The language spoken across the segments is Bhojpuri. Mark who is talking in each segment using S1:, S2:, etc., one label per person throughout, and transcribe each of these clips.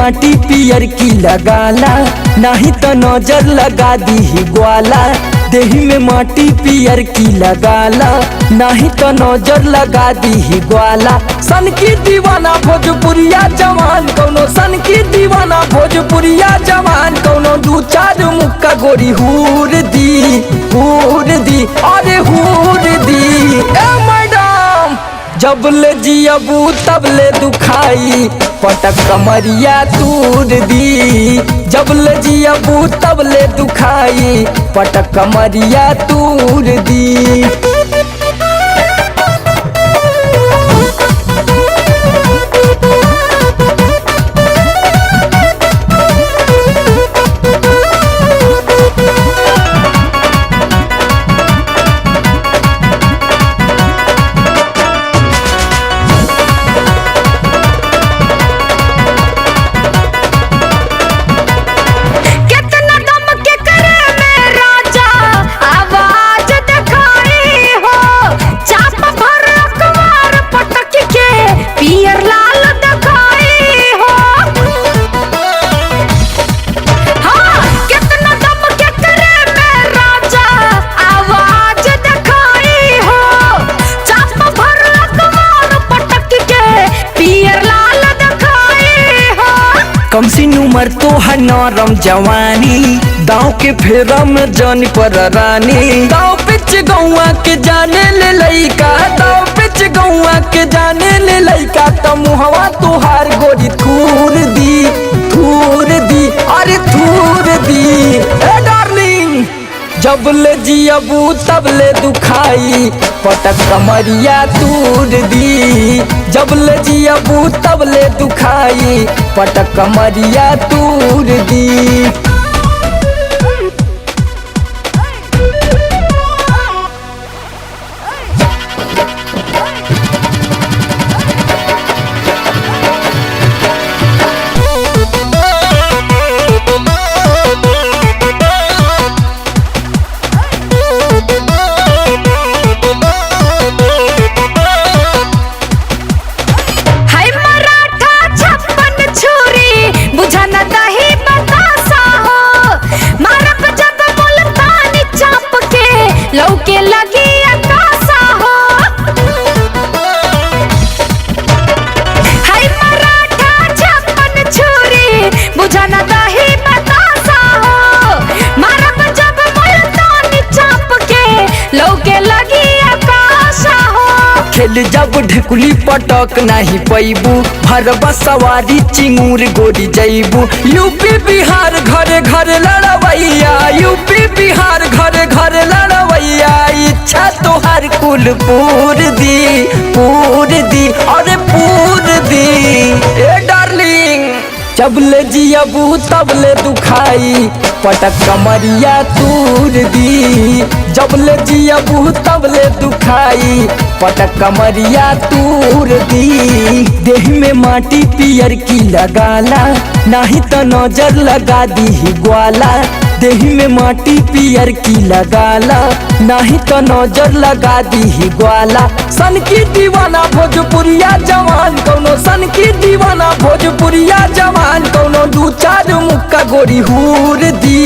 S1: माटी पियर की लगाला, नहीं तो नजर लगा दी ही ग्वाला। देही में माटी पियर की लगाला, नहीं तो नजर लगा दी ही ग्वाला। सन की दीवाना भोजपुरिया जवान कौनो, सन की दीवाना भोजपुरिया जवान कौनो। दू चार मुक्का गोरी हूर दी, अरे हूर दी। ए मैडम जब ले जियबू तब ले दुखाई, पटक कमरिया तूर दी। जब ले जियबू तब ले दुखाई, पटक कमरिया तूर दी। कमसिन उमर तो है नरम जवानी, दाँव के फेरा में जानी पर रानी। दाँव पिच गौआ के जाने ले लइका, दाँव पिच गौआ के जाने ले लइका। तो मुहवा तुहार गोरी थूर दी, अरे थूर दी। ए डार्लिंग जब ले जियबू तब ले दुखाई, पटक कमरिया तूर दी। जब ले जियबू तब ले दुखाई, पटक कमरिया तूर दी।
S2: लौके लगी अकासा हो, हाय मराठा छप्पन छुरी बुझाना दही बतासा हो। मारब जब मुल्तानी चाप के लौके लगी अकासा हो।
S1: खेल जब ढेकुली पटक नहीं पैबू, भरबा सवारी चिंगूर गोरी जैबू। यूपी बिहार घरे घरे लड़वैया, यूपी बिहार घरे घरे लड़वैया। इच्छा तोहार कुल पूर दी, अरे पूर दी। ए डार्लिंग जब ले जियबू तब ले दुखाई, पटक कमरिया तूर दी। जब ले जियबू तब ले दुखाई, पटक कमरिया तूर दी। देह में माटी पियर की लगाला, नहीं तो नजर लगा दी ही ग्वाला। देह में माटी पियर की लगाला, नहीं तो नजर लगा दी ही ग्वाला। सन की दीवाना भोजपुरिया जवान कौनो, सन की दीवाना भोजपुरिया जवान कौनो। दू चार मुक्का गोरी हूर दी,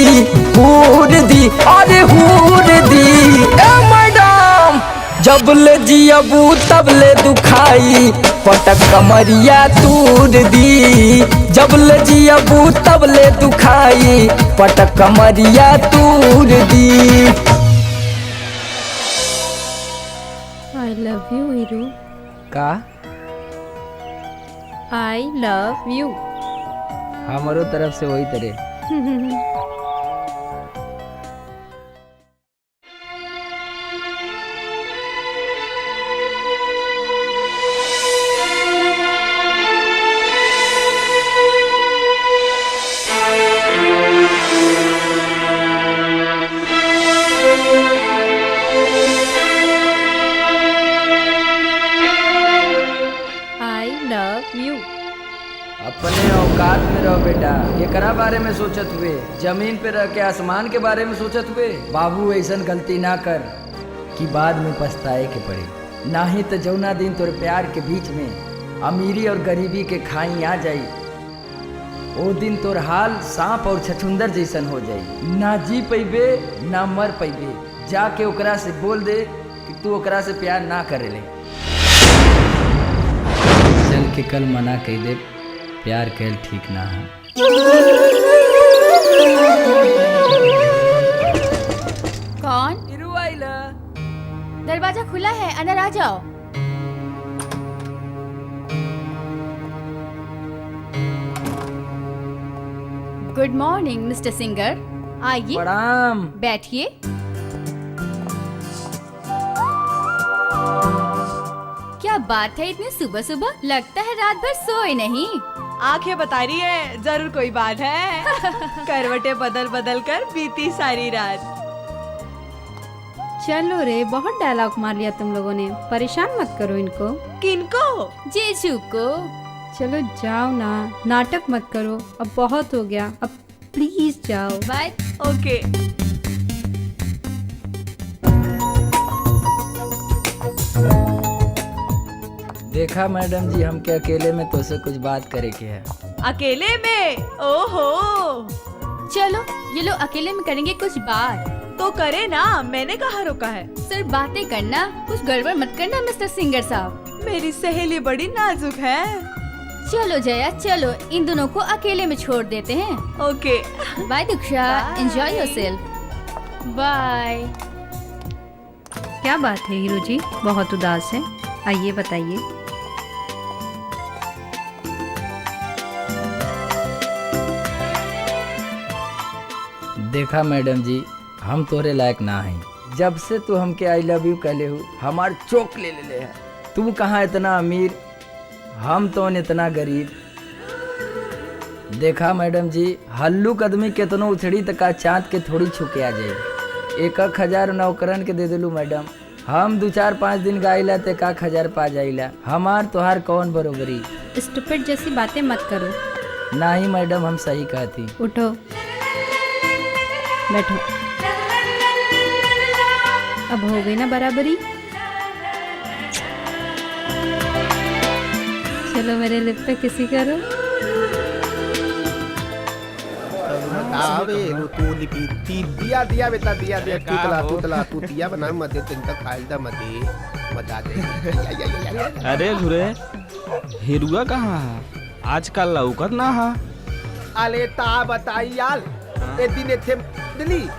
S1: अरे हूर दी। ए मैडम जब ले जियबू तब ले दुखाई, पटक कमरिया तूर दी। जब ले जियबू तब ले दुखाई, पटक कमरिया तूर दी।
S3: I love you Hiru.
S4: का
S3: I love you।
S4: हमारो तरफ से वही तरह। अपने औकात में रहो बेटा, एकरा बारे में सोचत हुए, जमीन पे रह के आसमान के बारे में सोचत हुए। बाबू ऐसन गलती ना कर कि बाद में पछताए के पड़े। ना ही तो जौना दिन तोरे प्यार के बीच में अमीरी और गरीबी के खाई आ जाई, ओ दिन तोर हाल सांप और छछुंदर जैसन हो जाई। ना जी पैबे ना मर पैबे। जाके ओकरा से बोल दे कि तू ओकरा से प्यार ना करेले। चल के कल मना कह दे, प्यार कैल ठीक ना है।
S2: कौन?
S1: हीरू आइला।
S2: दरवाजा खुला है, अंदर आ जाओ। गुड मॉर्निंग मिस्टर सिंगर, आइए
S4: प्रणाम।
S2: बैठिए। क्या बात है, इतनी सुबह सुबह? लगता है रात भर सोए नहीं।
S5: आंखें बता रही है, जरूर कोई बात है। करवटें बदल बदल कर बीती सारी रात।
S3: चलो रे, बहुत डायलॉग मार लिया तुम लोगों ने, परेशान मत करो इनको।
S5: किनको?
S2: जीजू को।
S3: चलो जाओ ना, नाटक मत करो, अब बहुत हो गया, अब प्लीज जाओ।
S2: बाय।
S5: ओके।
S4: देखा मैडम जी, हमके अकेले में तो से कुछ बात करे के है।
S5: अकेले में? ओहो,
S2: चलो ये लोग अकेले में करेंगे कुछ बात।
S5: तो करे ना, मैंने कहाँ रोका है।
S2: सिर्फ बातें करना, कुछ गड़बड़ मत करना मिस्टर सिंगर साहब।
S5: मेरी सहेली बड़ी नाजुक है।
S2: चलो जया, चलो इन दोनों को अकेले में छोड़ देते हैं।
S5: Okay.
S2: Bye Diksha,
S5: Bye.
S2: Enjoy yourself. Bye.
S3: क्या बात है हीरू जी, बहुत उदास है? आइए बताइए।
S4: देखा मैडम जी, हम तोरे लायक ना हैं। जब से तू हमके आई लव यू कहले हो, हमार चोक ले ले है। तू कहाँ इतना अमीर, हम तो इतना गरीब। देखा मैडम जी, हल्लू आदमी केतनो उछड़ी तक चाँद के थोड़ी छुके आ जाए। 1,000 नौकरन के दे दिलू मैडम, हम 2-4-5 दिन गाइला तो 1,000 पा जाइला। हमार तोहार कौन बरोबरी।
S3: स्टूपिड जैसी बातें मत करो।
S4: नहीं मैडम, हम सही कहती।
S3: उठो, बैठो। अब हो गई ना बराबरी। चलो मेरे लिप पे किसी करो।
S6: तू लिपी दिया दिया बेटा, दिया दिया तू दिया बना मध्ये त्यांचा कायदा मध्ये मजा दे।
S7: अरे घुरे, हिरुआ कहाँ है? आजकल लौकत ना हा।
S6: आले ता बताई याल, ए दिन इथे दिली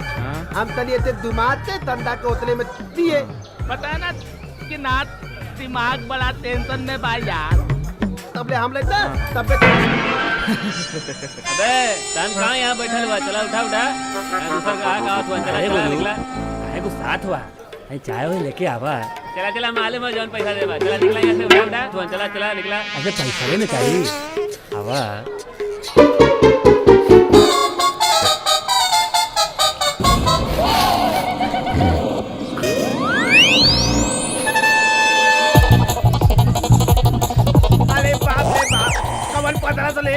S6: हम तनी इथे दिमाग के तंदा के उतले में दिए।
S7: पता ना कि ना दिमाग बड़ा टेंशन में बा यार।
S6: तबले हम लेता तबे।
S8: अबे तन कहाँ यहाँ बैठल हुआ? चला उठा उठा, दूसरा कहाँ कहाँ हुआ? चला चला निकला।
S9: अरे कुछ साथ हुआ, चाय वो लेके आवा।
S8: चला चला मालूम है जौन पैसा देवा। चला निकला यहाँ से, उठा उठा, चला चला निकला।
S9: अरे पैसा लेने चाहिए आवा।
S6: अरे बाप रे बाप, कमल 15 साल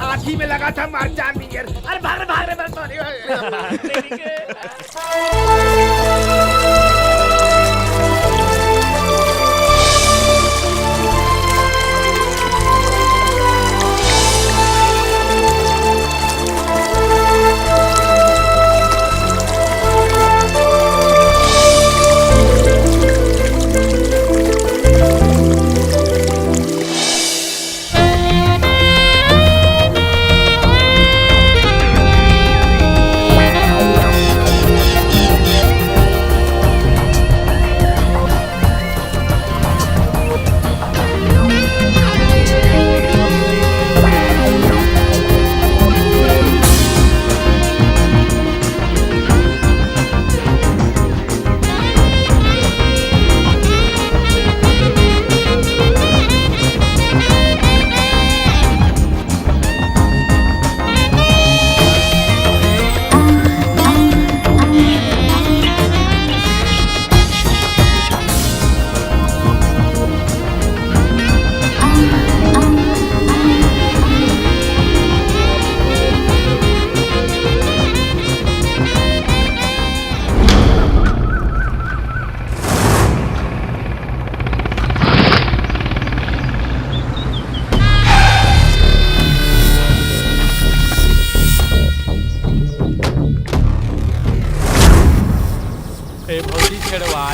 S6: आठी में लगा था मार जान नहीं। अरे भाग रे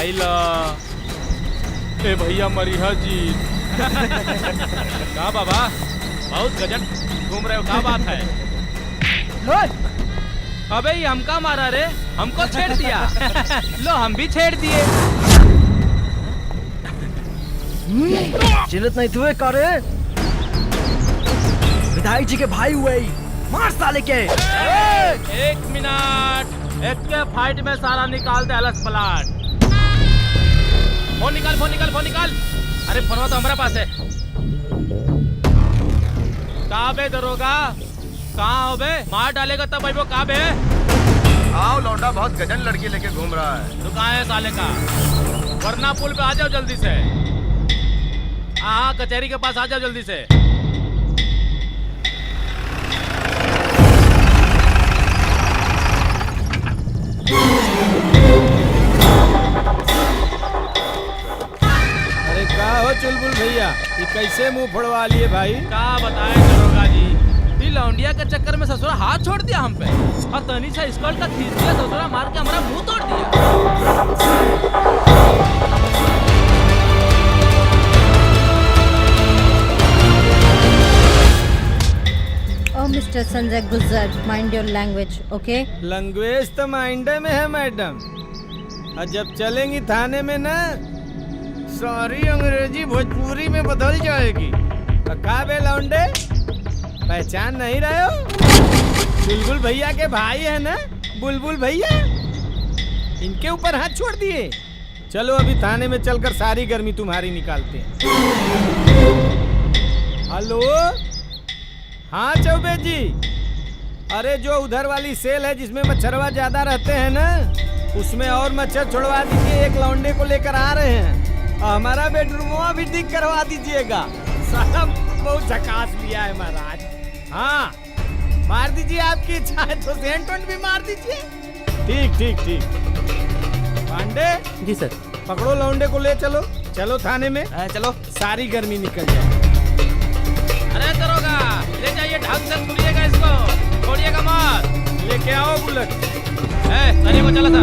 S7: आइला ए भैया मरिहा जी। का बाबा बहुत गजब घूम रहे हो, का बात है? अबे ये हमका मारा रे, हमको छेड़ दिया। लो हम भी छेड़ दिए।
S1: चिल्लत नहीं तुए करे, विधायक जी के भाई हुए, मार साले के।
S7: एक मिनट, एक के फाइट में सारा निकाल दे अलस पलाट। फोन निकाल, फोन निकाल, फोन निकाल। अरे फोनवा तो हमारा पास है। कहाँ बे दरोगा, कहाँ हो बे? मार डालेगा तब भाई वो कहाँ बे?
S6: आओ लौंडा बहुत गजन लड़की लेके घूम रहा है।
S7: तो कहाँ है साले का? वरना पुल पे आ जाओ जल्दी से। हाँ कचहरी के पास आ जाओ जल्दी से।
S10: अरे का हो चुलबुल भैया, ये कैसे मुंह फोड़वा लिए भाई?
S7: क्या बताएं दरोगा जी, ये लौंडिया के चक्कर में ससुरा हाथ छोड़ दिया हम पे और तनी सा स्कर्ट तक खींच दिया, ससुरा मार के हमारा मुंह तोड़ दिया।
S11: Oh, Mr. Sanjay Guzar, mind your language, okay?
S10: Language तो माइंडे में है मैडम, और जब चलेंगी थाने में ना सारी अंग्रेजी भोजपुरी में बदल जाएगी। का बे लौंडे, पहचान नहीं रहे हो? बुलबुल भैया के भाई है ना, बुलबुल भैया, इनके ऊपर हाथ छोड़ दिए। चलो अभी थाने में चलकर सारी गर्मी तुम्हारी निकालते हैं। हेलो, हाँ चौबे जी, अरे जो उधर वाली सेल है जिसमें मच्छरवा ज्यादा रहते हैं ना, उसमें और मच्छर छुड़वा दीजिए। एक लौंडे को लेकर आ रहे हैं, हमारा बेडरूम भी ठीक करवा दीजिएगा। सब बहुत झकास लिया है महाराज। हाँ मार दीजिए, आपकी इच्छा है तो सेंट भी मार दीजिए। ठीक ठीक ठीक। पांडे
S8: जी सर।
S10: पकड़ो लौंडे को, ले चलो। चलो थाने में, चलो सारी गर्मी निकल जाए।
S7: अरे दरोगा ले जाइए, ढंग से सुनिएगा इसको, छोड़िएगा मत।
S10: लेके आओ बुलेट।
S7: को चला था।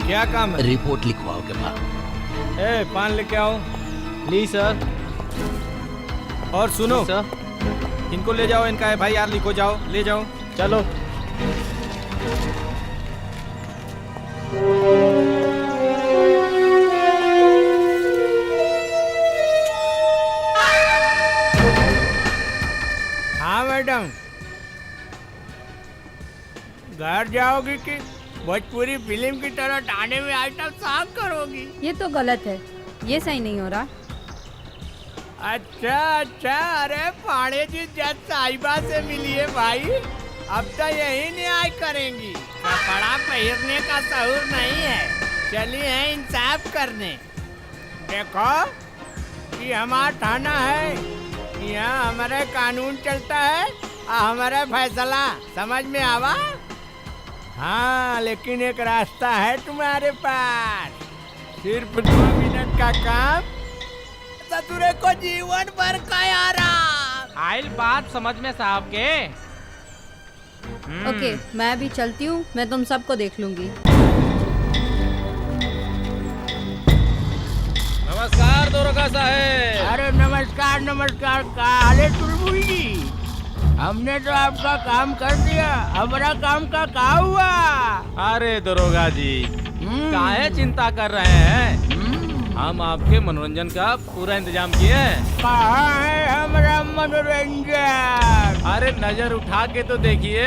S10: क्या काम है?
S12: रिपोर्ट लिखवाओ के बाद।
S10: ए पान लेके आओ।
S7: ली सर।
S10: और सुनो
S7: सर,
S10: इनको ले जाओ, इनका FIR लिखो, जाओ ले जाओ।
S7: चलो।
S10: हाँ मैडम, घर जाओगी कि भोजपुरी फिल्म की तरह थाने में आइटम सॉन्ग करोगी?
S3: ये तो गलत है, ये सही नहीं हो रहा।
S10: अच्छा अच्छा, अरे पाड़े जी जज साहिबा से मिलिए भाई, अब तो यही न्याय करेंगी। कपड़ा पहनने का सहूर नहीं है, चली है इंसाफ करने। देखो कि हमारा थाना है, यहाँ हमारे कानून चलता है और हमारा फैसला, समझ में आवा? हाँ लेकिन एक रास्ता है तुम्हारे पास, सिर्फ 2 मिनट का काम, ससुरे को जीवन भर का आराम।
S7: आइल बात समझ में साहब के।
S3: ओके, मैं भी चलती हूँ, मैं तुम सबको देख लूंगी।
S7: नमस्कार दरोगा साहब।
S10: अरे नमस्कार नमस्कार, काले चुलबुल जी, हमने तो आपका काम कर दिया, हमारा काम का क्या हुआ?
S7: अरे दरोगा जी, काहे चिंता कर रहे हैं? हम आपके मनोरंजन का पूरा इंतजाम किए हैं।
S10: कहाँ है हमारा मनोरंजन?
S7: अरे नजर उठा के तो देखिए।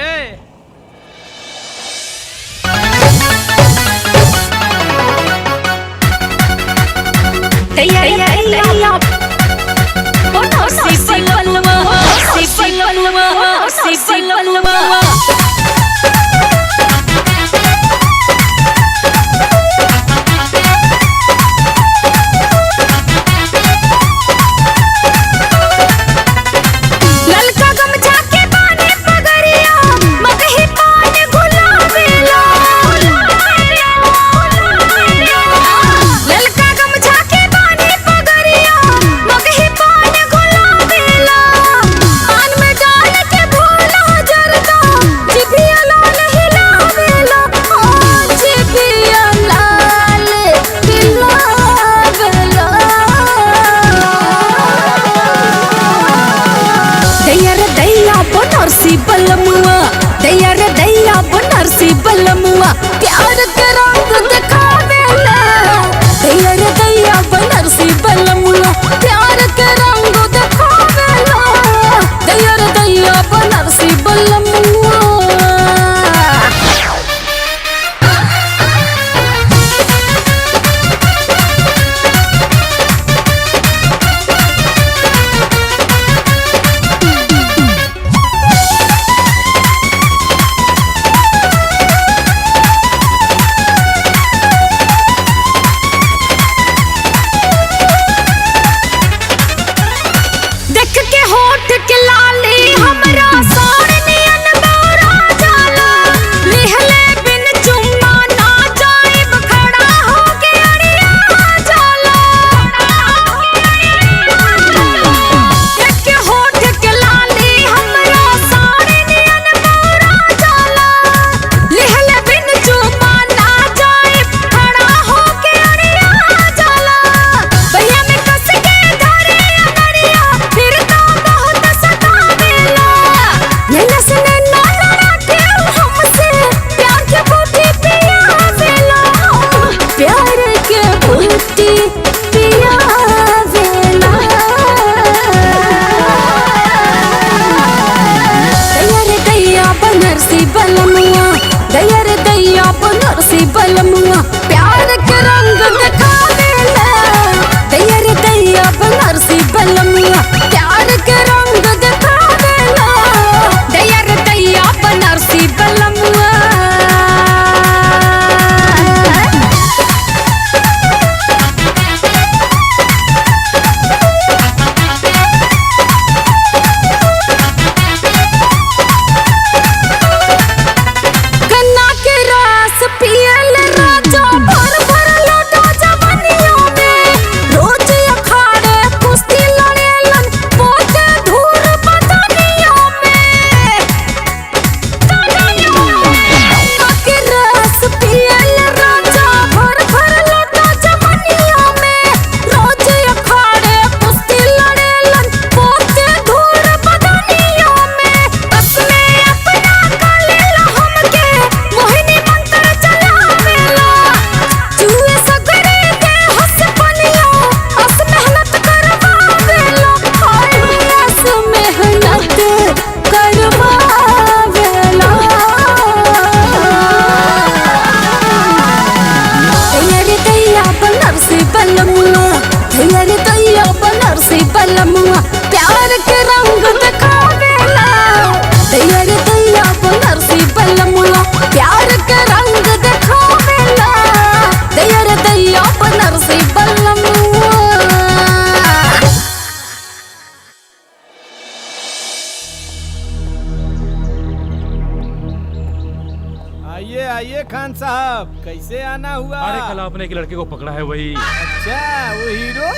S10: आइए खान साहब, कैसे आना हुआ?
S7: अरे कल आपने एक लड़के को पकड़ा है वही।
S10: अच्छा वो हीरो?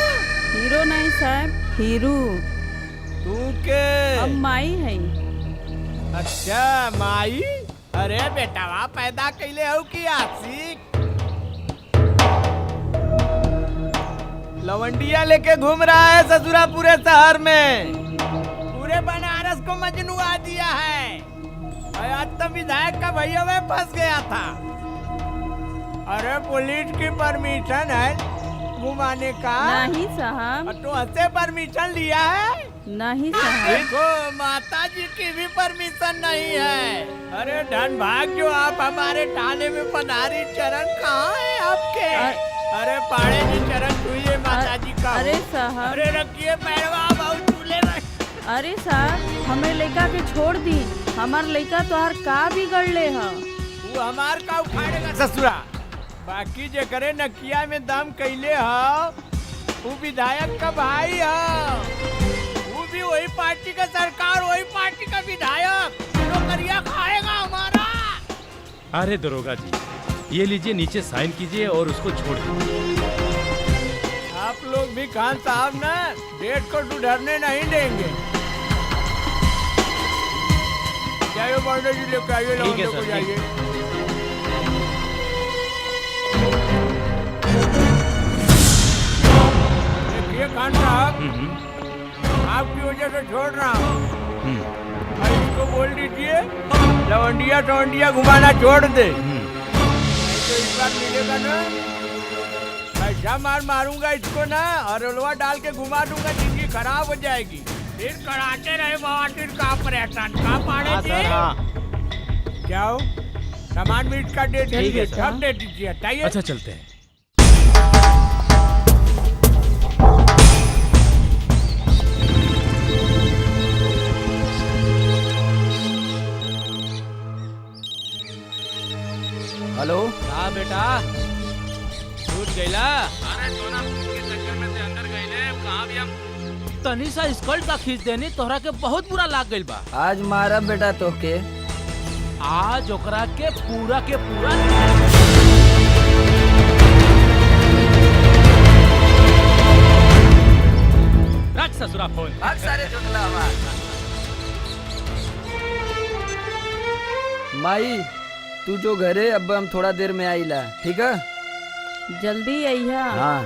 S5: हीरो नहीं साहब, हीरू।
S10: तू के?
S5: हम माई है।
S10: अच्छा माई? अरे बेटावा पैदा कैले हो कि आशिक? लवंडिया लेके घूम रहा है ससुरा पूरे शहर में, पूरे बनारस को मजनुआ दिया है। आज तो विधायक का भैया में फंस गया था। अरे पुलिस की परमिशन है, घुमाने का?
S5: नहीं साहब।
S10: तो हसे परमिशन लिया है?
S5: नहीं साहब।
S10: देखो माता जी की भी परमिशन नहीं है। अरे धन भाग जो आप हमारे थाने में पधारी, चरण कहाँ है आपके? अरे पाड़े जी चरण छुइए माता जी का।
S5: अरे साहब।
S10: अरे रखिए पैरवा बहुत चूल्हे में।
S5: अरे साहब हमें लड़का के छोड़ दी, हमार लड़का तोहार का बिगड़ ले है।
S10: वो हमार का उखाड़ेगा ससुरा। बाकी जे करे नकिया में दम कैले हो, वो विधायक का भाई है, वो भी वही पार्टी का सरकार, वही पार्टी का विधायक, नौकरिया खाएगा हमारा।
S7: अरे दरोगा जी, ये लीजिए, नीचे साइन कीजिए और उसको छोड़ दीजिए।
S10: आप लोग भी खान साहब ना डेट को सुधरने नहीं देंगे। जाइए बॉन्डे जी लेकर आइए, लौंडे को जाइए। देखिए खान साहब, आपकी वजह से छोड़ रहा हूँ। इसको बोल दीजिए लवंडिया घुमाना छोड़ दे। तो इस बार मिलेगा ना, ऐसा मारूंगा इसको ना, और रोलवा डाल के घुमा दूंगा, जिंदगी खराब हो जाएगी। फिर कराते रहे बवासीर का ऑपरेशन का पाड़े जी। क्या हो, सामान भी इसका दे दीजिए, सब दे दीजिए। हटाइए।
S7: अच्छा चलते हैं।
S4: हेलो।
S7: हाँ बेटा, छूट गईला? अरे सोनापुर के चक्कर में से अंदर गईले, कहाँ भी हम तनी सा स्कर्ट का खींच देनी, तोहरा के बहुत बुरा लाग गइल बा।
S4: आज मारा बेटा तो के,
S7: आज ओकरा के पूरा रख ससुरा फोन।
S4: सारे माई तू जो घरे, अब हम थोड़ा देर में आईला, ठीक है?
S5: जल्दी आइया।
S4: हाँ।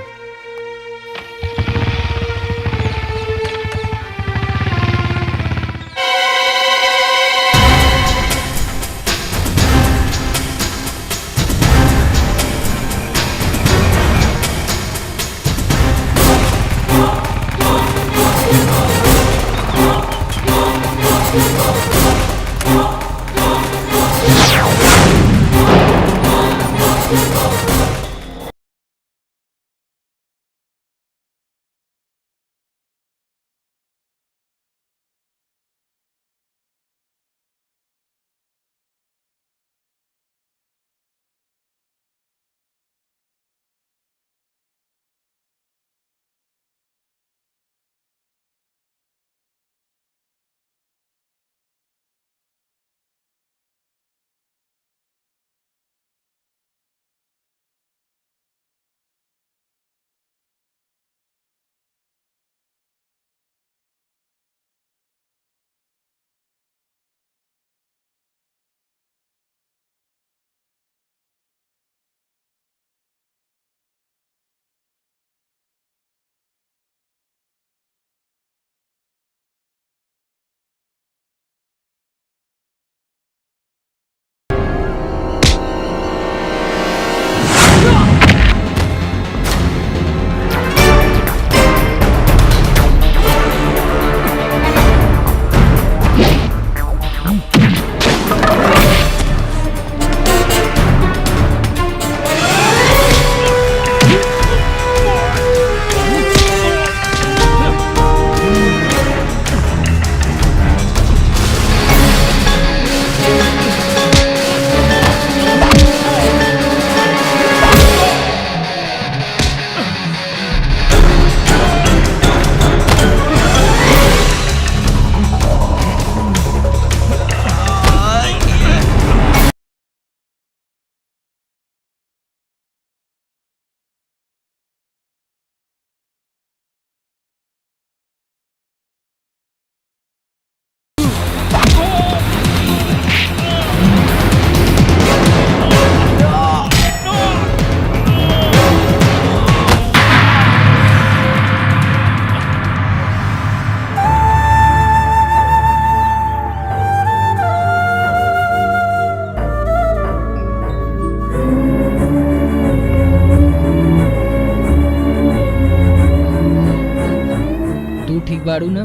S1: बाड़ू ना?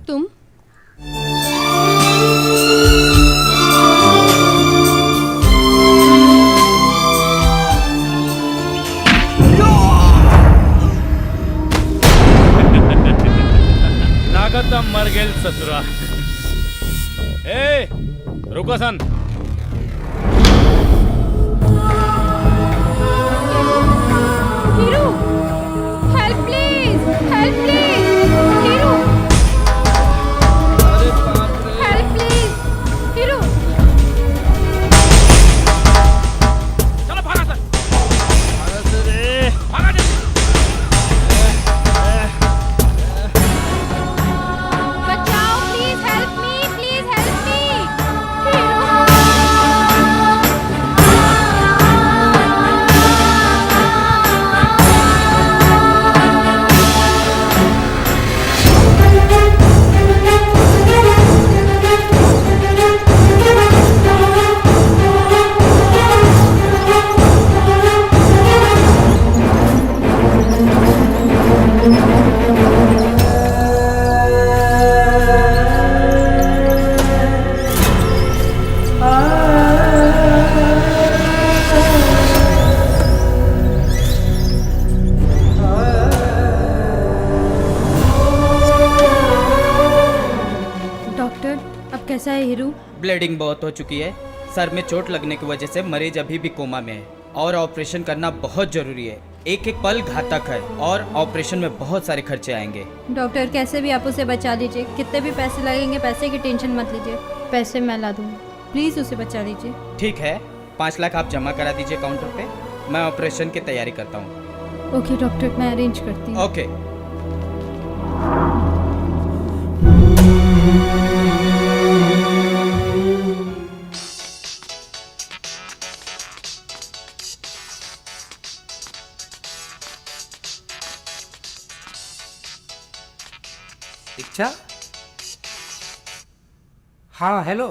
S3: तुम?
S7: लागत मर गेल ससुरा। ए रुको सन।
S3: Hiru, help please, help please, Hiru, help please, Hiru.
S7: चलो भागा सर। भागा सर रे, भागा जल्दी।
S2: बचाओ please, help me, please help me.
S3: Doctor, अब कैसा है हीरू?
S13: ब्लीडिंग बहुत हो चुकी है। सर में चोट लगने की वजह से मरीज अभी भी कोमा में है और ऑपरेशन करना बहुत जरूरी है। एक एक पल घातक है और ऑपरेशन में बहुत सारे खर्चे आएंगे।
S3: डॉक्टर, कैसे भी आप उसे बचा लीजिए। कितने भी पैसे लगेंगे, पैसे की टेंशन मत लीजिए। पैसे मैं ला दूंगी, प्लीज उसे बचा लीजिए।
S13: ठीक है, 5 लाख आप जमा करा दीजिए काउंटर पे। मैं ऑपरेशन की तैयारी करता हूँ।
S3: ओके डॉक्टर, मैं अरेंज करती हूँ।
S13: ओके।
S14: दीक्षा? हाँ हेलो,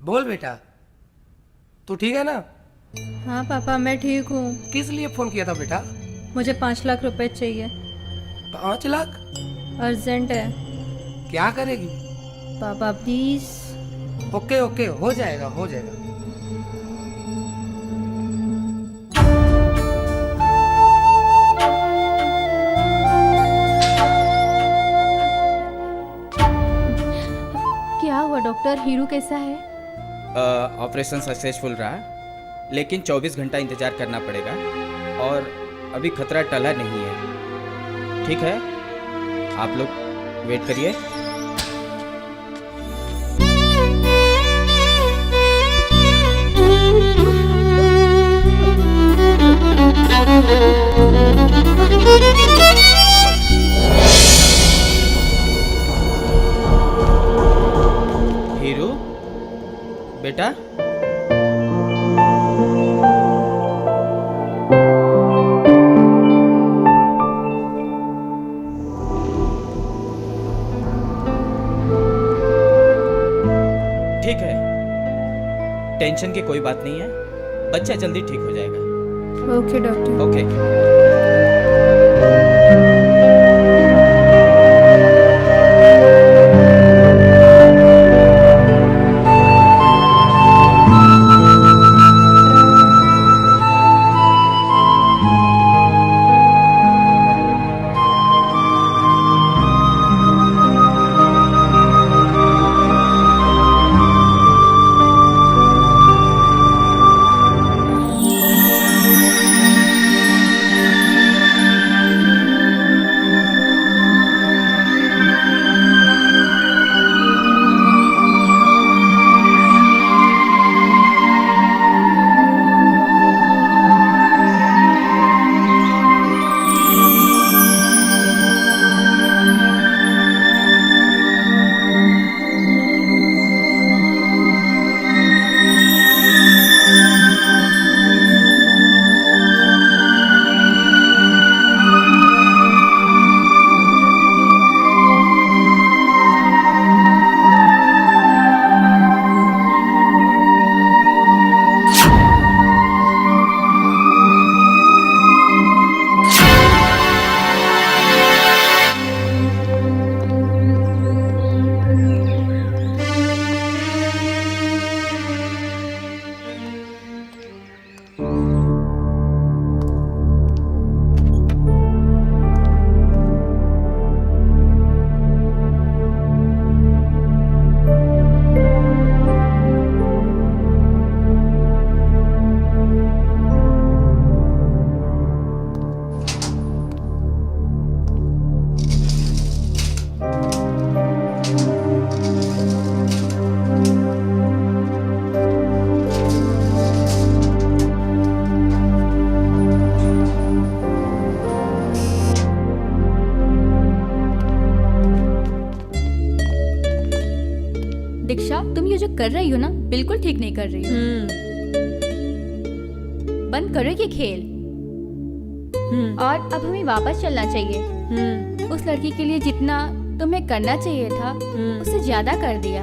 S14: बोल बेटा, तू ठीक है ना?
S3: हाँ पापा, मैं ठीक हूँ।
S14: किस लिए फोन किया था बेटा?
S3: मुझे 5 लाख रुपए चाहिए।
S14: 5 लाख?
S3: अर्जेंट है।
S14: क्या करेगी?
S3: पापा प्लीज।
S14: ओके ओके, हो जाएगा हो जाएगा।
S2: क्या हुआ डॉक्टर, हीरू कैसा है?
S13: ऑपरेशन सक्सेसफुल रहा, लेकिन 24 घंटा इंतजार करना पड़ेगा और अभी खतरा टला नहीं है। ठीक है, आप लोग वेट करिए। हीरू बेटा, ठीक है, टेंशन की कोई बात नहीं है, बच्चा जल्दी ठीक हो जाएगा।
S3: ओके डॉक्टर।
S13: ओके।
S2: कर रही हो ना, बिल्कुल ठीक नहीं कर रही हो। बंद करो ये खेल। और अब हमें वापस चलना चाहिए। उस लड़की के लिए जितना तुम्हें करना चाहिए था उससे ज्यादा कर दिया।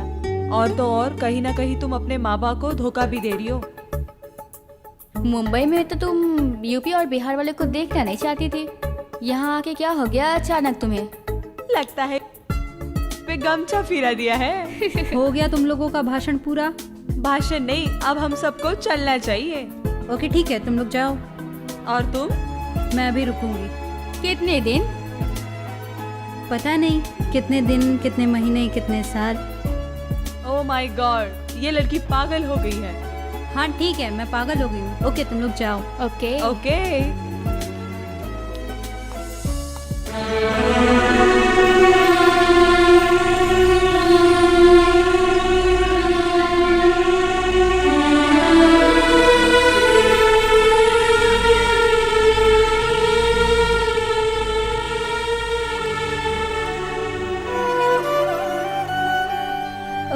S5: और तो और कहीं ना कहीं तुम अपने माँ बाप को धोखा भी दे रही हो।
S2: मुंबई में तो तुम यूपी और बिहार वाले को देखना नहीं चाहती थी, यहाँ आके क्या हो गया अचानक तुम्हें?
S5: लगता है पे गमछा फिरा दिया है।
S3: हो गया तुम लोगों का भाषण पूरा?
S5: भाषण नहीं, अब हम सबको चलना चाहिए।
S3: ओके ठीक है, तुम लोग जाओ।
S5: और तुम?
S3: मैं अभी रुकूंगी।
S2: कितने दिन?
S3: पता नहीं कितने दिन, कितने महीने, कितने साल।
S5: ओह माय गॉड, ये लड़की पागल हो गई है।
S3: हाँ ठीक है, मैं पागल हो गई हूँ। ओके तुम लोग जाओ।
S2: ओके
S5: ओके।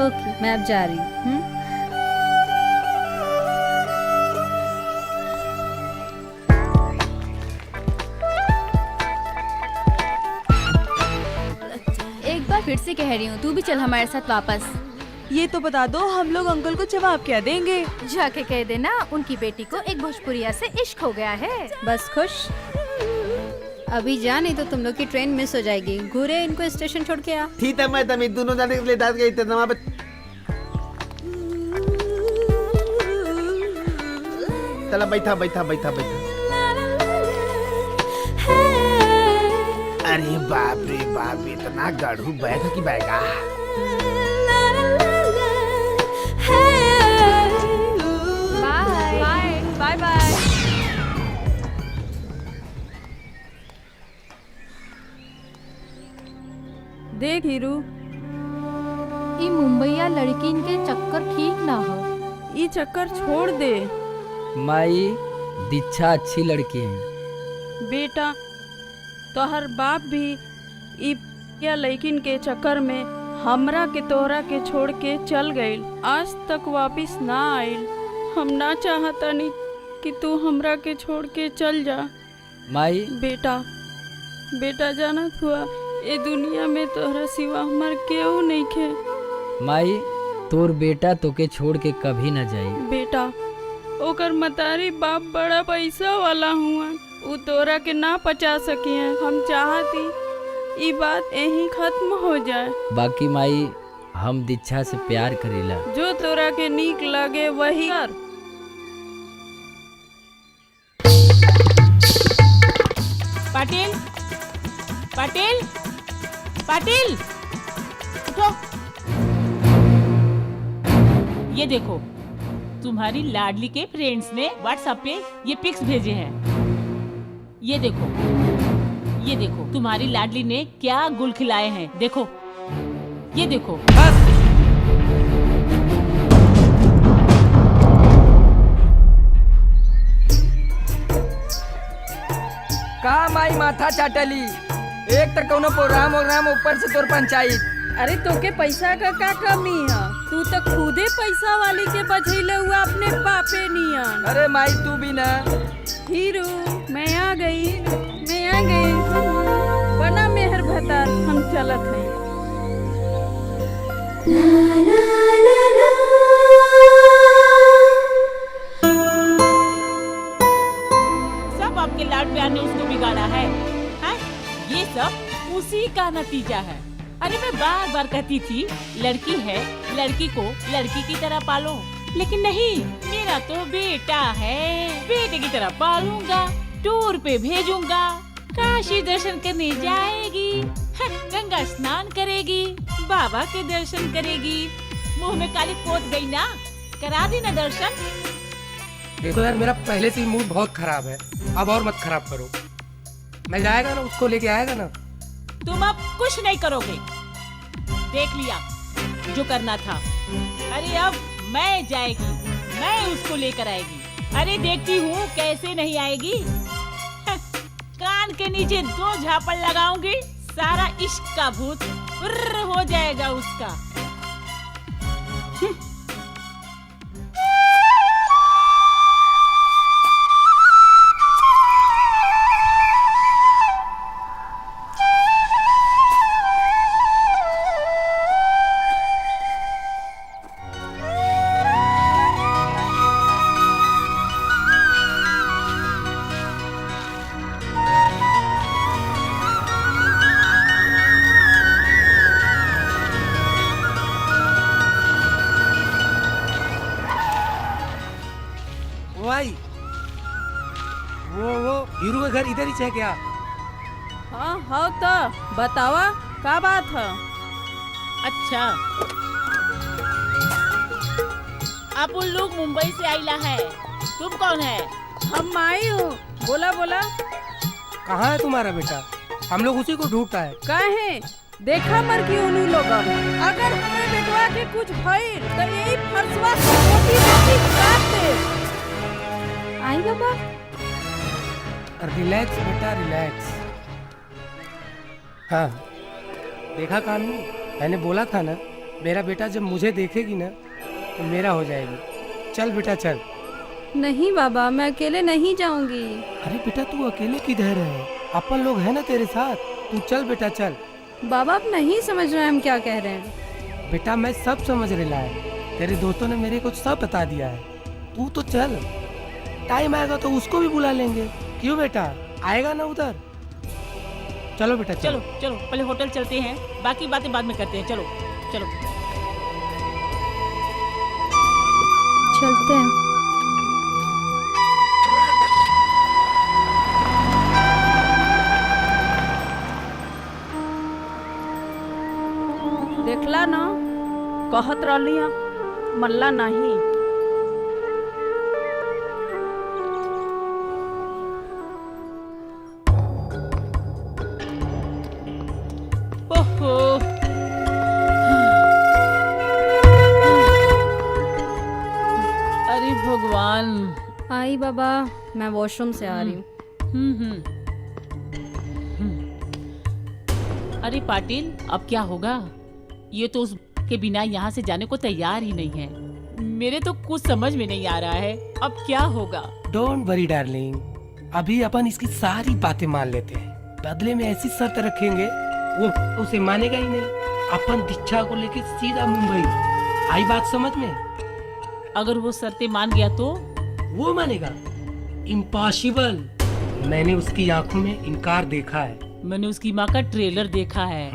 S3: ओके मैं अब जा रही हूँ।
S2: एक बार फिर से कह रही हूँ, तू भी चल हमारे साथ वापस।
S5: ये तो बता दो, हम लोग अंकल को जवाब क्या देंगे?
S11: जाके कह देना उनकी बेटी को एक भोजपुरिया से इश्क हो गया है।
S3: बस खुश। अभी जा, नहीं तो तुम लोग की ट्रेन मिस हो जाएगी। घूरे इनको स्टेशन छोड़ के आ।
S6: ठीक है, मैं तभी दोनों जाने के लिए दाद गई थे वहाँ पे। चला बैठा बैठा बैठा बैठा। अरे बाप रे बाप, इतना गाढ़ू बैग की बैगा।
S5: Bye bye bye.
S3: देख हीरू,
S2: ये मुंबईया लड़की इनके चक्कर ठीक ना हो।
S3: ये चक्कर छोड़ दे।
S4: माई दीक्षा अच्छी लड़की है।
S3: बेटा तोहर बाप भी या लड़किन के चक्कर में हमरा के तोहरा के छोड़ के चल गइल, आज तक वापिस ना आइल। हम ना चाहता नहीं कि तू हमरा के छोड़ के चल जा।
S4: माई
S3: बेटा जानत हुआ, ए दुनिया में तोहरा सिवा हमार केहू नहीं खे।
S4: माई तोर बेटा तोके छोड़ के कभी न जाई।
S3: बेटा ओकर मतारी बाप बड़ा पैसा वाला हुआ, उ तोरा के ना पचा सकी है। हम चाहती ई बात यही खत्म हो जाए।
S4: बाकी माई हम दीक्षा से प्यार करेला।
S3: जो तोरा के नीक लगे वही कर।
S15: पाटिल पाटिल पाटिल उठो। ये देखो, तुम्हारी लाडली के फ्रेंड्स ने व्हाट्सएप पे ये पिक्स भेजे हैं। ये देखो तुम्हारी लाडली ने क्या गुल खिलाए हैं। देखो, ये देखो।
S1: का माई माथा चाटली, एक तक कोनो प्रोग्राम ऊपर से तोर पंचायत।
S3: अरे तोके पैसा का क्या कमी है? तू तो खुदे पैसा वाली के बझैले हुआ अपने बापे नियन।
S1: अरे माई तू भी ना।
S3: हीरू मैं आ गई। बना मेहर भतार, हम चलत हैं।
S15: सब आपके लाड प्यार ने उसको बिगाड़ा है, हैं? ये सब उसी का नतीजा है। अरे मैं बार बार कहती थी, लड़की है, लड़की को लड़की की तरह पालो, लेकिन नहीं, मेरा तो बेटा है, बेटे की तरह पालूंगा, टूर पे भेजूंगा, काशी दर्शन करने जाएगी, गंगा स्नान करेगी, बाबा के दर्शन करेगी। मुंह में काली पोत गई ना, करा दी ना दर्शन।
S14: देखो यार, मेरा पहले से ही मूड बहुत खराब है, अब और मत खराब करो। मैं जाएगा ना, उसको लेके आएगा ना।
S15: तुम अब कुछ नहीं करोगे, देख लिया जो करना था। अरे अब मैं जाएगी, मैं उसको लेकर आएगी। अरे देखती हूँ कैसे नहीं आएगी। कान के नीचे 2 झापड़ लगाऊंगी, सारा इश्क का भूत उर्र हो जाएगा उसका।
S14: वो हीरो का घर इधर ही है क्या?
S3: हाँ हाँ तो बतावा का बात है?
S15: अच्छा, आप उन लोग मुंबई से आइला है, तुम कौन है?
S3: हम आई हूँ। बोला बोला।
S14: कहाँ है तुम्हारा बेटा? हम लोग उसी को ढूंढता है।
S3: कहे देखा मर की उन्हीं लोग अगर हमें बेटवा के कुछ भइल तो यही फरसवा से मोटी मोटी काट दे।
S11: आई बाबा।
S14: रिलैक्स बेटा रिलैक्स। हाँ देखा कानू, मैंने बोला था ना मेरा बेटा जब मुझे देखेगी ना तो मेरा हो जाएगी। चल बेटा चल।
S11: नहीं बाबा, मैं अकेले नहीं जाऊंगी।
S14: अरे बेटा तू अकेले किधर है? अपन लोग है ना तेरे साथ। तू चल बेटा चल।
S11: बाबा आप नहीं समझ रहे हैं हम क्या कह रहे हैं।
S14: बेटा मैं सब समझ रहा है, तेरे दोस्तों ने मेरे को सब बता दिया है। तू तो चल, टाइम आएगा तो उसको भी बुला लेंगे। क्यों बेटा, आएगा ना उधर? चलो बेटा
S15: चलो चलो पहले होटल चलते हैं, बाकी बातें बाद में करते हैं। चलो चलो
S11: चलते हैं।
S3: देखला ना कहत रहलिया मल्ला नहीं।
S15: ओहो अरे भगवान।
S11: आई बाबा, मैं वॉशरूम से आ रही हूँ।
S15: अरे पाटिल अब क्या होगा? ये तो उसके बिना यहाँ से जाने को तैयार ही नहीं है। मेरे तो कुछ समझ में नहीं आ रहा है, अब क्या होगा?
S14: डोंट वरी डार्लिंग, अभी अपन इसकी सारी बातें मान लेते हैं। बदले में ऐसी शर्त रखेंगे वो उसे मानेगा ही नहीं। अपन दीक्षा को लेके सीधा मुंबई। आई बात समझ में?
S15: अगर वो शर्तें मान गया तो?
S14: वो मानेगा? इम्पॉसिबल। मैंने उसकी आंखों में इनकार देखा है।
S15: मैंने उसकी माँ का ट्रेलर देखा है।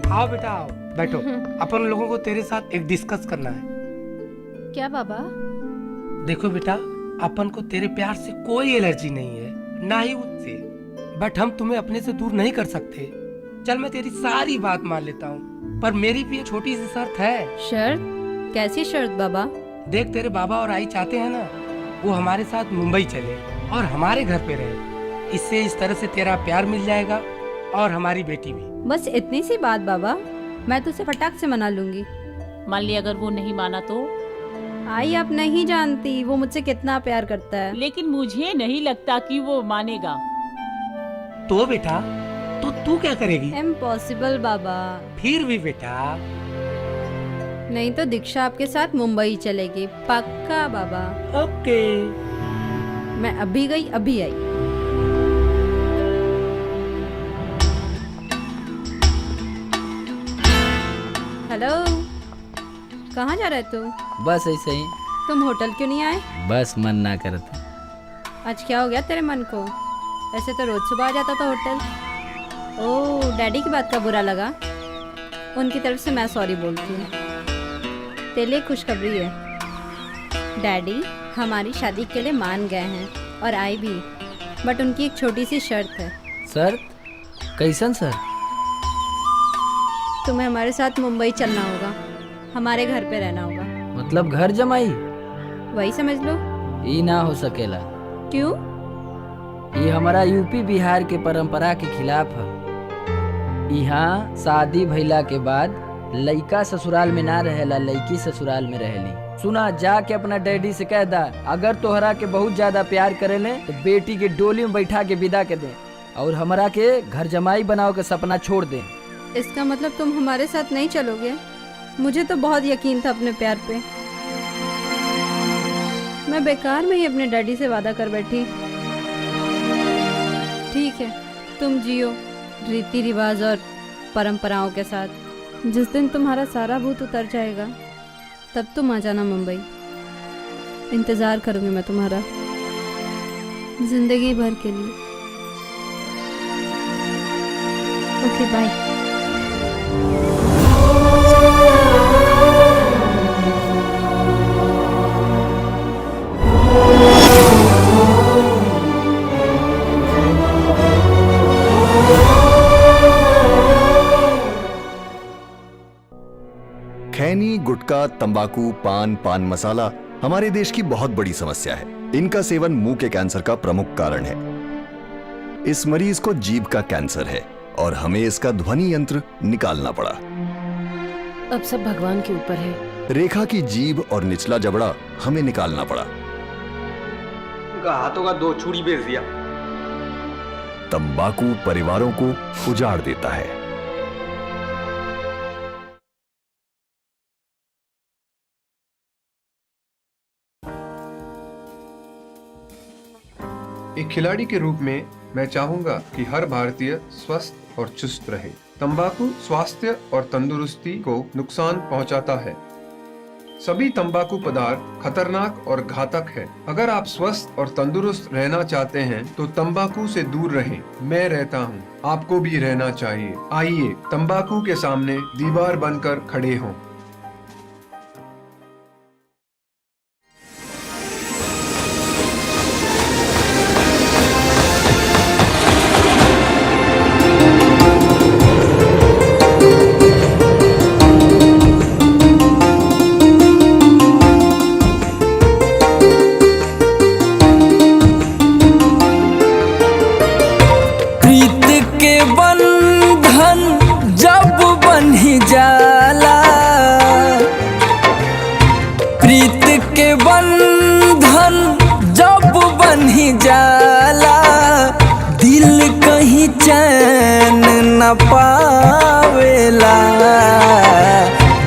S14: आओ बेटा आओ, बैठो। अपन लोगों को तेरे साथ एक डिस्कस करना है।
S11: क्या बाबा?
S14: देखो बेटा, अपन को तेरे प्यार से कोई एलर्जी नहीं है, ना ही उससे। बट हम तुम्हें अपने से दूर नहीं कर सकते। चल मैं तेरी सारी बात मान लेता हूँ, पर मेरी भी एक छोटी सी शर्त है।
S11: शर्त? कैसी शर्त बाबा?
S14: देख तेरे बाबा और आई चाहते हैं ना वो हमारे साथ मुंबई चले और हमारे घर पे रहे। इससे इस तरह से तेरा प्यार मिल जाएगा और हमारी बेटी भी।
S11: बस इतनी सी बात बाबा, मैं तो उसे फटाक से मना लूंगी।
S15: मान लिया अगर वो नहीं माना तो?
S11: आई आप नहीं जानती वो मुझसे कितना प्यार करता है।
S15: लेकिन मुझे नहीं लगता कि वो मानेगा।
S14: तो बेटा तो तू क्या करेगी?
S11: इम्पॉसिबल बाबा।
S14: फिर भी बेटा।
S11: नहीं तो दीक्षा आपके साथ मुंबई चलेगी, पक्का बाबा।
S14: ओके।
S11: मैं अभी गई अभी आई। हेलो, कहाँ जा रहे तू?
S4: बस ऐसे ही।
S11: तुम होटल क्यों नहीं आए?
S4: बस मन ना करता।
S11: आज क्या हो गया तेरे मन को? ऐसे तो रोज सुबह आ जाता था होटल। ओह, डैडी की बात का बुरा लगा? उनकी तरफ से मैं सॉरी बोलती हूँ। तेरे लिए खुशखबरी है, डैडी हमारी शादी के लिए मान गए हैं और आई भी, बट उनकी एक छोटी सी शर्त है।
S4: शर्त? कैसन सर?
S11: तुम्हें हमारे साथ मुंबई चलना होगा, हमारे घर पे रहना होगा।
S4: मतलब घर जमाई?
S11: वही समझ लो।
S4: ये ना हो सकेला।
S11: क्यों?
S4: ये हमारा यूपी बिहार के परंपरा के खिलाफ है। यहाँ शादी भइला के बाद लड़का ससुराल में ना रहेला, लड़की ससुराल में रहेली। सुना, जाके अपना डैडी से कह दा अगर तोहरा के बहुत ज्यादा प्यार करेले तो बेटी के डोली में बैठा के विदा के दे और हमरा के घर जमाई बनाओ के सपना छोड़ दे।
S11: इसका मतलब तुम हमारे साथ नहीं चलोगे? मुझे तो बहुत यकीन था अपने प्यार पे। मैं बेकार में ही अपने डैडी से वादा कर बैठी। ठीक है, तुम जियो रीति रिवाज और परंपराओं के साथ। जिस दिन तुम्हारा सारा भूत उतर जाएगा तब तुम आ जाना मुंबई। इंतज़ार करूँगी मैं तुम्हारा जिंदगी भर के लिए। ओके बाय।
S16: खैनी, गुटखा, तंबाकू, पान मसाला हमारे देश की बहुत बड़ी समस्या है। इनका सेवन मुंह के कैंसर का प्रमुख कारण है। इस मरीज को जीभ का कैंसर है और हमें इसका ध्वनि यंत्र निकालना पड़ा।
S17: अब सब भगवान के ऊपर है।
S16: रेखा की जीभ और निचला जबड़ा हमें निकालना पड़ा।
S18: हाथों का 2 छुरी बेच दिया।
S16: तंबाकू परिवारों को उजाड़ देता है।
S19: एक खिलाड़ी के रूप में मैं चाहूंगा कि हर भारतीय स्वस्थ और चुस्त रहे। तंबाकू स्वास्थ्य और तंदुरुस्ती को नुकसान पहुंचाता है। सभी तंबाकू पदार्थ खतरनाक और घातक है। अगर आप स्वस्थ और तंदुरुस्त रहना चाहते हैं तो तंबाकू से दूर रहें। मैं रहता हूं, आपको भी रहना चाहिए। आइए तंबाकू के सामने दीवार बनकर खड़े हों।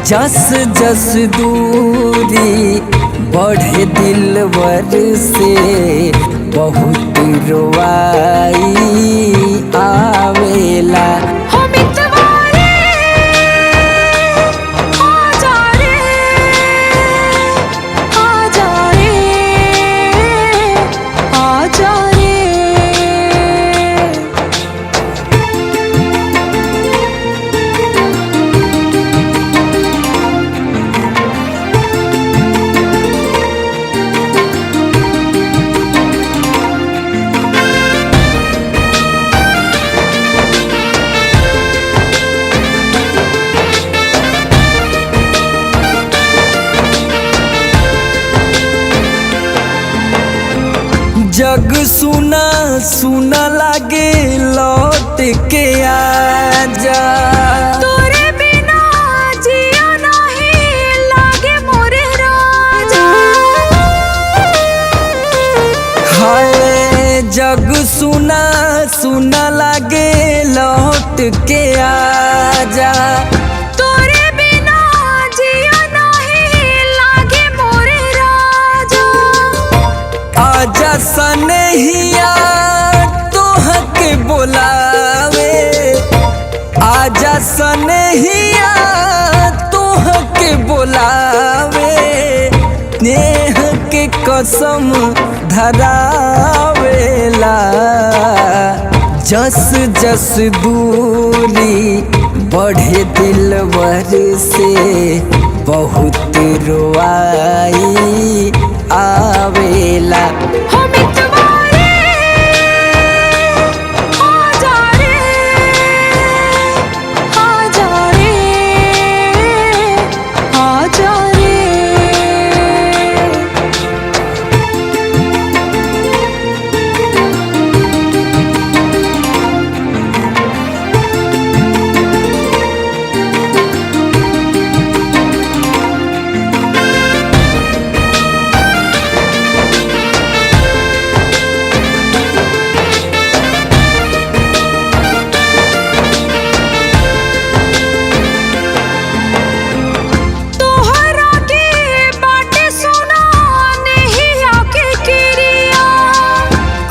S1: जस जस दूरी बढ़े दिलवर से बहुत रोवाई आवेला। जग सुना सुना लागे लौट के आजा।
S20: तोरे बिना जिया नहीं लागे मोरे राजा।
S1: हाय जग सुना सुना लागे लौट के आजा।
S20: तोरे बिना जिया नहीं लागे मोरे राजा।
S1: आजा सनहिया तोहके बोलावे। आजा सनहिया तोहके बोलावे। नेह के कसम धरावेला। जस जस दूरी बढ़े दिलवर से बहुत रोवाई आवेला।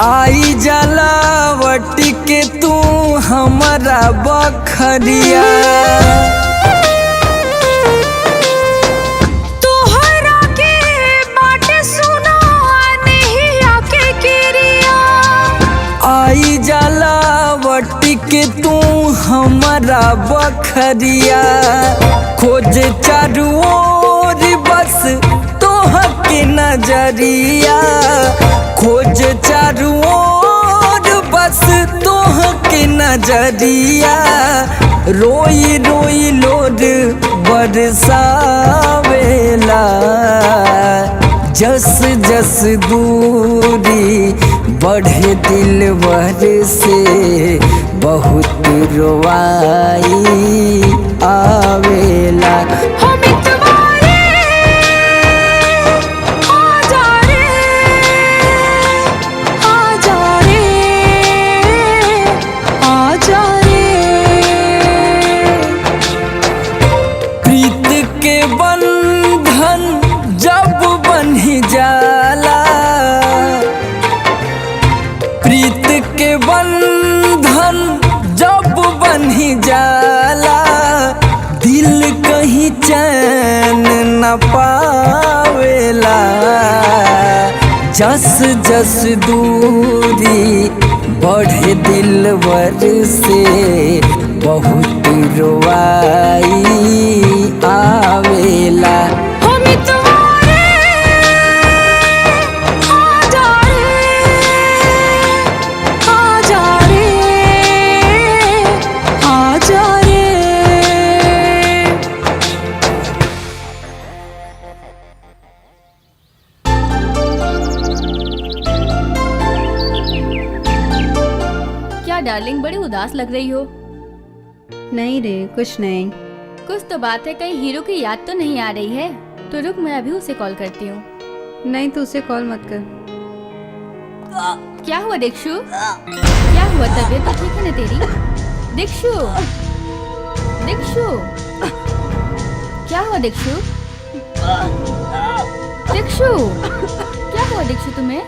S1: आई जलावटी के तू हमारा बखरिया।
S20: तोहरा के बाटे सुना नहीं आके किरिया।
S1: आई जलावटी के तू हमारा बखरिया। खोज चारू ओर बस तोहके नजरिया। खोज चारू ओर बस तोहके नजरिया। रोई रोई लोड बरसावेला। जस जस दूरी बढ़े दिलवर से बहुत रोवाई आवेला। प्रीत के बंधन जब बन्ही जाला, प्रीत के बंधन जब बन्ही जाला, दिल कहीं चैन न पावेला। जस जस दूरी बढ़े दिलवर से बहुत रोवाई आवेला।
S2: डार्लिंग बड़ी उदास लग रही हो।
S11: नहीं रे, कुछ नहीं।
S2: कुछ तो बात है, कहीं हीरो की याद तो नहीं आ रही है? तो रुक, मैं अभी उसे कॉल करती हूँ।
S11: नहीं, तू उसे कॉल मत कर।
S2: क्या हुआ दीक्षु? क्या हुआ? तबीयत तो ठीक है ना तेरी? दीक्षु, दीक्षु, क्या हुआ दीक्षु? दीक्षु, क्या हुआ दीक्षु तुम्हें?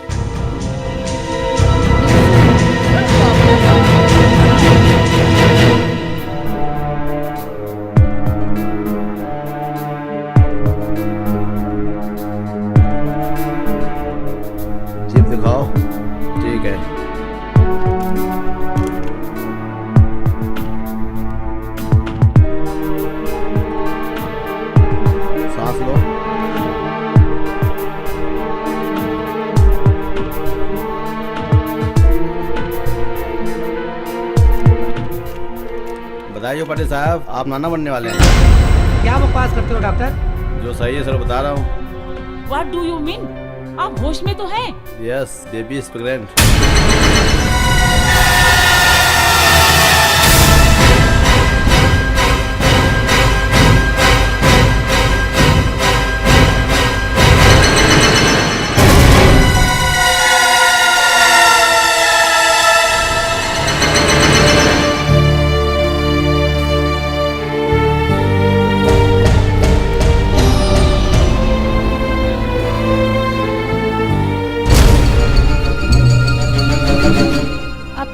S12: जीप दिखाओ। ठीक है। सांस लो। बताइए पाटिल साहब, आप नाना बनने वाले हैं।
S14: क्या बकवास करते हो डॉक्टर?
S12: जो सही है सर बता रहा हूँ।
S15: What do you mean? आप होश में तो हैं?
S12: Yes, baby is pregnant.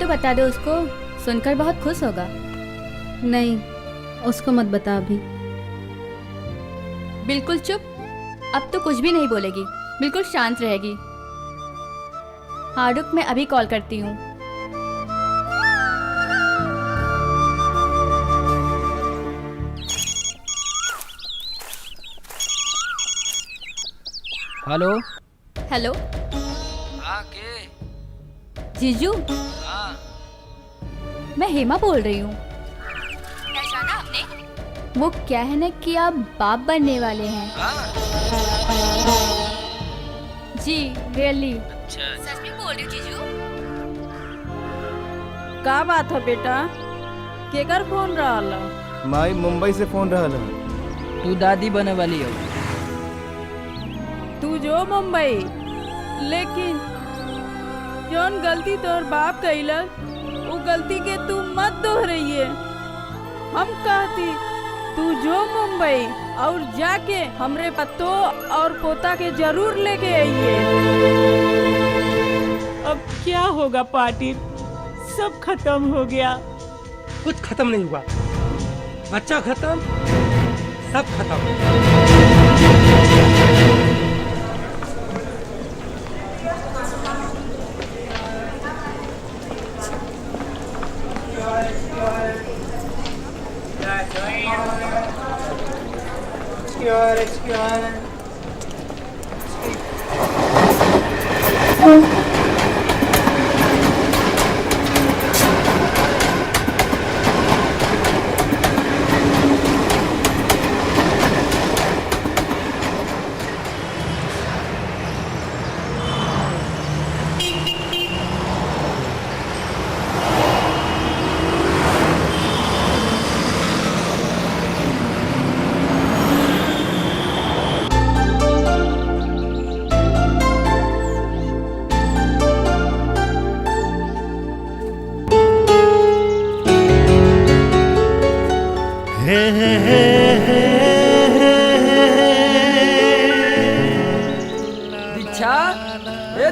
S2: बता दो उसको, सुनकर बहुत खुश होगा।
S11: नहीं, उसको मत बता अभी।
S2: बिल्कुल चुप। अब तो कुछ भी नहीं बोलेगी, बिल्कुल शांत रहेगी। हाँ रुक, मैं अभी कॉल करती हूँ।
S4: Hello
S2: hello.
S4: हाँ के?
S2: जीजू,
S4: हाँ
S2: मैं हेमा बोल रही हूँ।
S20: पहचाना आपने?
S2: वो क्या है ना कि आप बाप बनने वाले हैं। जी रियली।
S4: अच्छा,
S20: सच में बोल रही हो जीजू?
S3: का बात है बेटा? केकर फोन रहा?
S18: माई मुंबई से फोन रहा।
S4: तू दादी बने वाली हो।
S3: तू जो मुंबई, लेकिन जौन गलती तोर बाप कइला वो गलती के तू मत दोहराइए। हम कहती तू जो मुंबई और जाके हमरे पत्तो और पोता के जरूर लेके आइए।
S15: अब क्या होगा पाटिल? सब खत्म हो गया।
S14: कुछ खत्म नहीं हुआ। बच्चा खत्म, सब खत्म।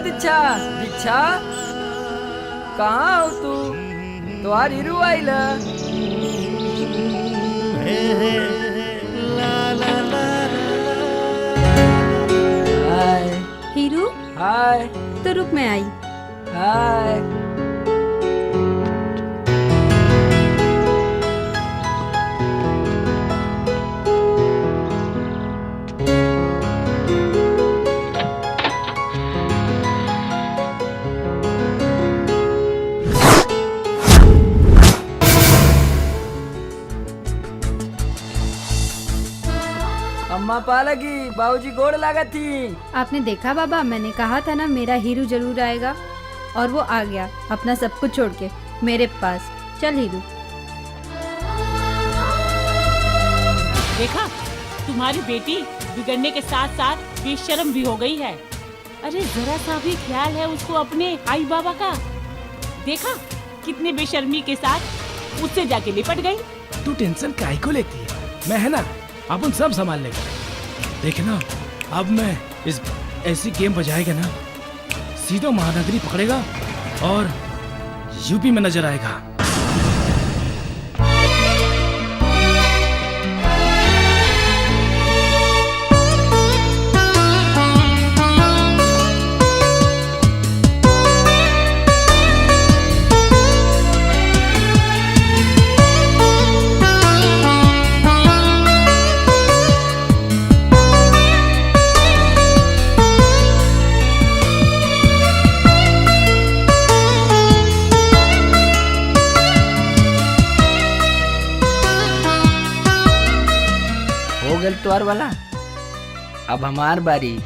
S4: दीक्षा दीक्षा कहाँ हो तू? तुम्हार हीरू आइला। हाय
S11: हीरू
S4: हाय
S11: तो रुक मैं आई।
S4: हाय अम्मा पालगी बाबूजी गोड़ लगा थी।
S11: आपने देखा बाबा, मैंने कहा था ना मेरा हीरू जरूर आएगा, और वो आ गया अपना सब कुछ छोड़ के मेरे पास। चल हीरू।
S15: देखा, तुम्हारी बेटी बिगड़ने के साथ साथ बेशर्म भी हो गई है। अरे जरा सा भी ख्याल है उसको अपने आई बाबा का। देखा कितने बेशर्मी के साथ उससे जाके लिपट गई।
S10: तू टेंशन काहे को लेती है? मैं है ना, अपन सब संभाल लेंगे। देखना अब मैं इस ऐसी गेम बजाएगा ना, सीधा महानगरी पकड़ेगा और यूपी में नजर आएगा।
S4: त्वार वाला अब हमार बारी।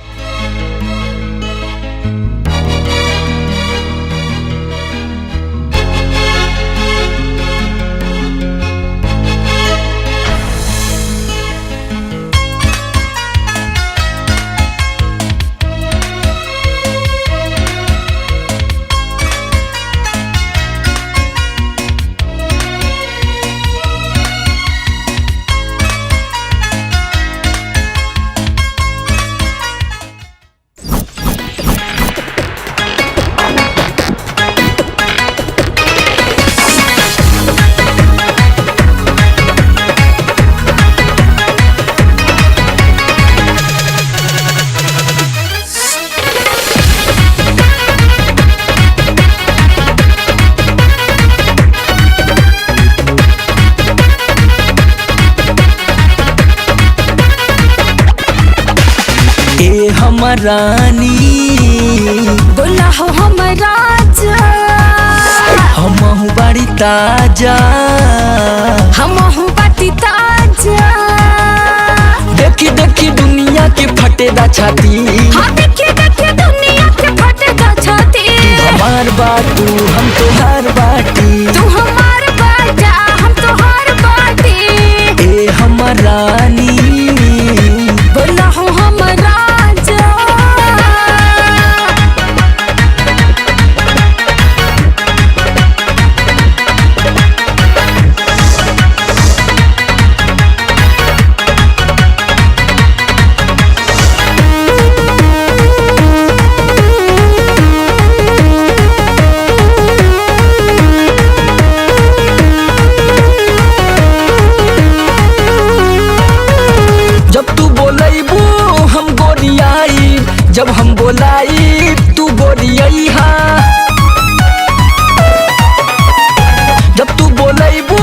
S1: रानी
S20: बोला हो हमारा
S1: हमहु बड़ी ताजा,
S20: हमहु बड़ी ताजा।
S1: देखी देखी दुनिया के फटेदा छाती,
S20: हाँ देखी देखी दुनिया के फटेदा छाती।
S1: हमार बाटू हम तोहार बाटी,
S20: तू हमार बाटा हम तोहार बाटी।
S1: ए हमर रानी
S20: बोला हो हमारा
S1: जब हम बोलाई तू बोलियई हा, जब तू बोलैबू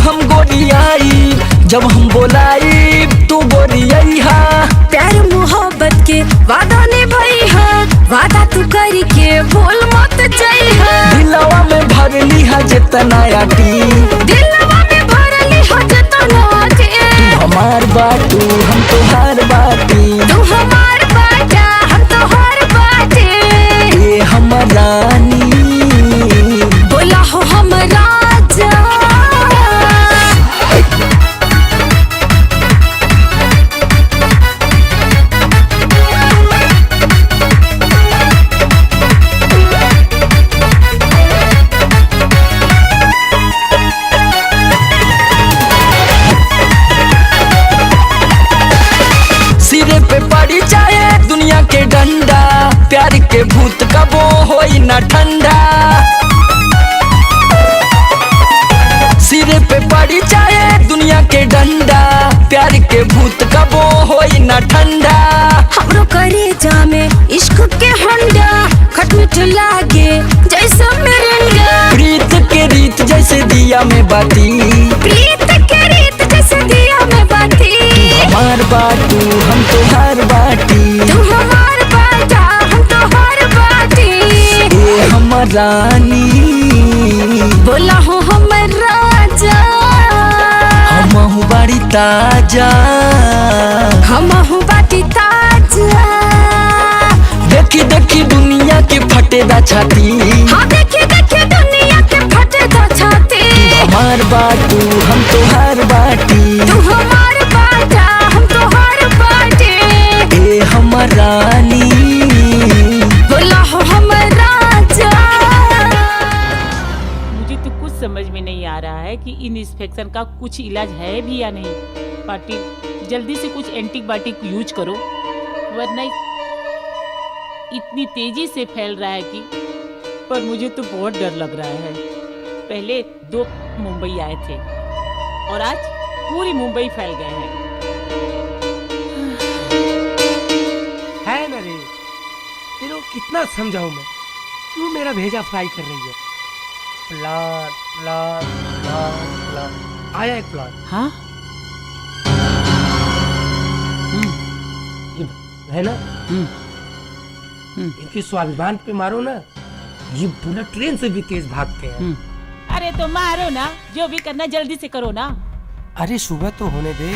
S1: हम गोरियाई, जब हम बोलाई तू बोलियई हा।
S20: प्यार मोहब्बत के वादा निभाई हा, वादा तू करी के भूल मत जाई हा।
S1: दिलवा में भरली हा जितना आटी,
S20: दिलवा में भरली हा जितना आटी।
S1: तू हमार बाटू हम तोहार बाटी,
S20: तू हमार बाटा हम तोहार बाटे।
S1: ए हमर रानी
S20: बोला हो हमरा
S1: पड़ी चाहे दुनिया के डंडा, प्यार के भूत कबो होई ना ठंडा। सिरे पे पड़ी चाहे दुनिया के डंडा, प्यार के भूत कबो होई ना ठंडा।
S20: हमरो करे जामे इश्क के हंडा, खटमिठ लागे जैसे मिरिंडा।
S1: प्रीत के रीत जैसे दिया में बाती,
S20: प्रीत के रीत जैसे दिया में बाती।
S1: हमार बाटू हम तोहार बाटी,
S20: तू हमार बाटा हम तोहार बाटी।
S1: ए हमर रानी
S20: बोला हो हमर राजा,
S1: हमहु बाड़ी ताजा,
S20: हमहु बाटी ताजा।
S1: देखी देखी दुनिया के फटेदा छाती,
S20: हाँ देखी देखी दुनिया के फटेदा छाती।
S1: हमार बाटू हम तोहार बाटी,
S20: तू हमार बाटा हम तोहार बाटी।
S1: ए हमर रानी
S20: बोला हो हमर राजा।
S15: मुझे तो कुछ समझ में नहीं आ रहा है कि इन इन्फेक्शन का कुछ इलाज है भी या नहीं। पाटिल जल्दी से कुछ एंटीबायोटिक यूज करो, वरना इतनी तेजी से फैल रहा है कि पर मुझे तो बहुत डर लग रहा है। पहले 2 मुंबई आए थे और आज पूरी मुंबई फैल गए हैं।
S14: है ना रे, तेरे को कितना समझाऊं मैं, तू मेरा भेजा फ्राई कर रही है। प्लान प्लान प्लान प्लान आया एक प्लान।
S15: हाँ
S14: है ना, इनके स्वाभिमान पे मारो ना, ये बुलेट ट्रेन से भी तेज भागते हैं।
S15: अरे तो मारो ना, जो भी करना जल्दी से करो ना।
S14: अरे सुबह तो होने दे।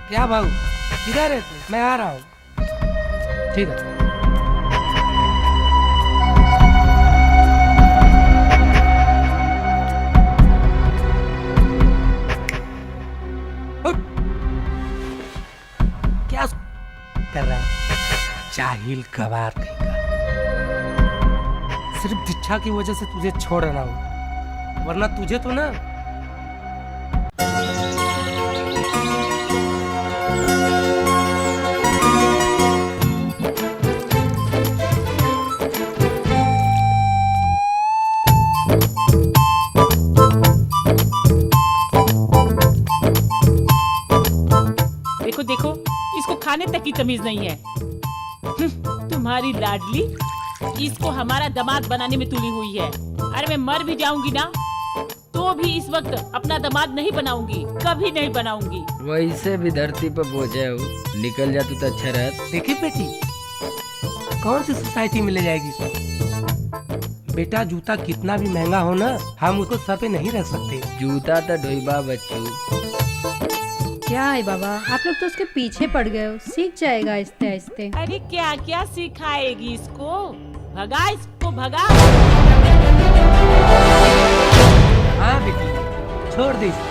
S14: क्या भाऊ किधर है तू? मैं आ रहा हूँ। ठीक है। क्या कर रहा है? जाहिल गवार कहीं का। सिर्फ दीक्षा की वजह से तुझे छोड़ रहा हूँ, वरना तुझे तो ना
S15: देखो देखो, इसको खाने तक की तमीज नहीं है। तुम्हारी लाडली इसको हमारा दामाद बनाने में तुली हुई है। अरे मैं मर भी जाऊंगी ना तो भी इस वक्त अपना दामाद नहीं बनाऊंगी, कभी नहीं बनाऊंगी।
S4: वैसे भी धरती पर बोझ है वो, निकल जा तू तो अच्छा रहत।
S14: देखी बेटी, कौन सी सोसाइटी में ले जाएगी इसको? बेटा जूता कितना भी महंगा हो ना, हम उसको सर पे नहीं रख सकते।
S4: जूता तो ढोईबा बच्चू।
S11: क्या है बाबा, आप लोग तो उसके पीछे पड़ गए हो, सीख जाएगा आहिस्ते आहिस्ते।
S15: अरे क्या क्या सिखाएगी इसको, भगा इसको भगा।
S14: हाँ बेटी छोड़ दे इसको।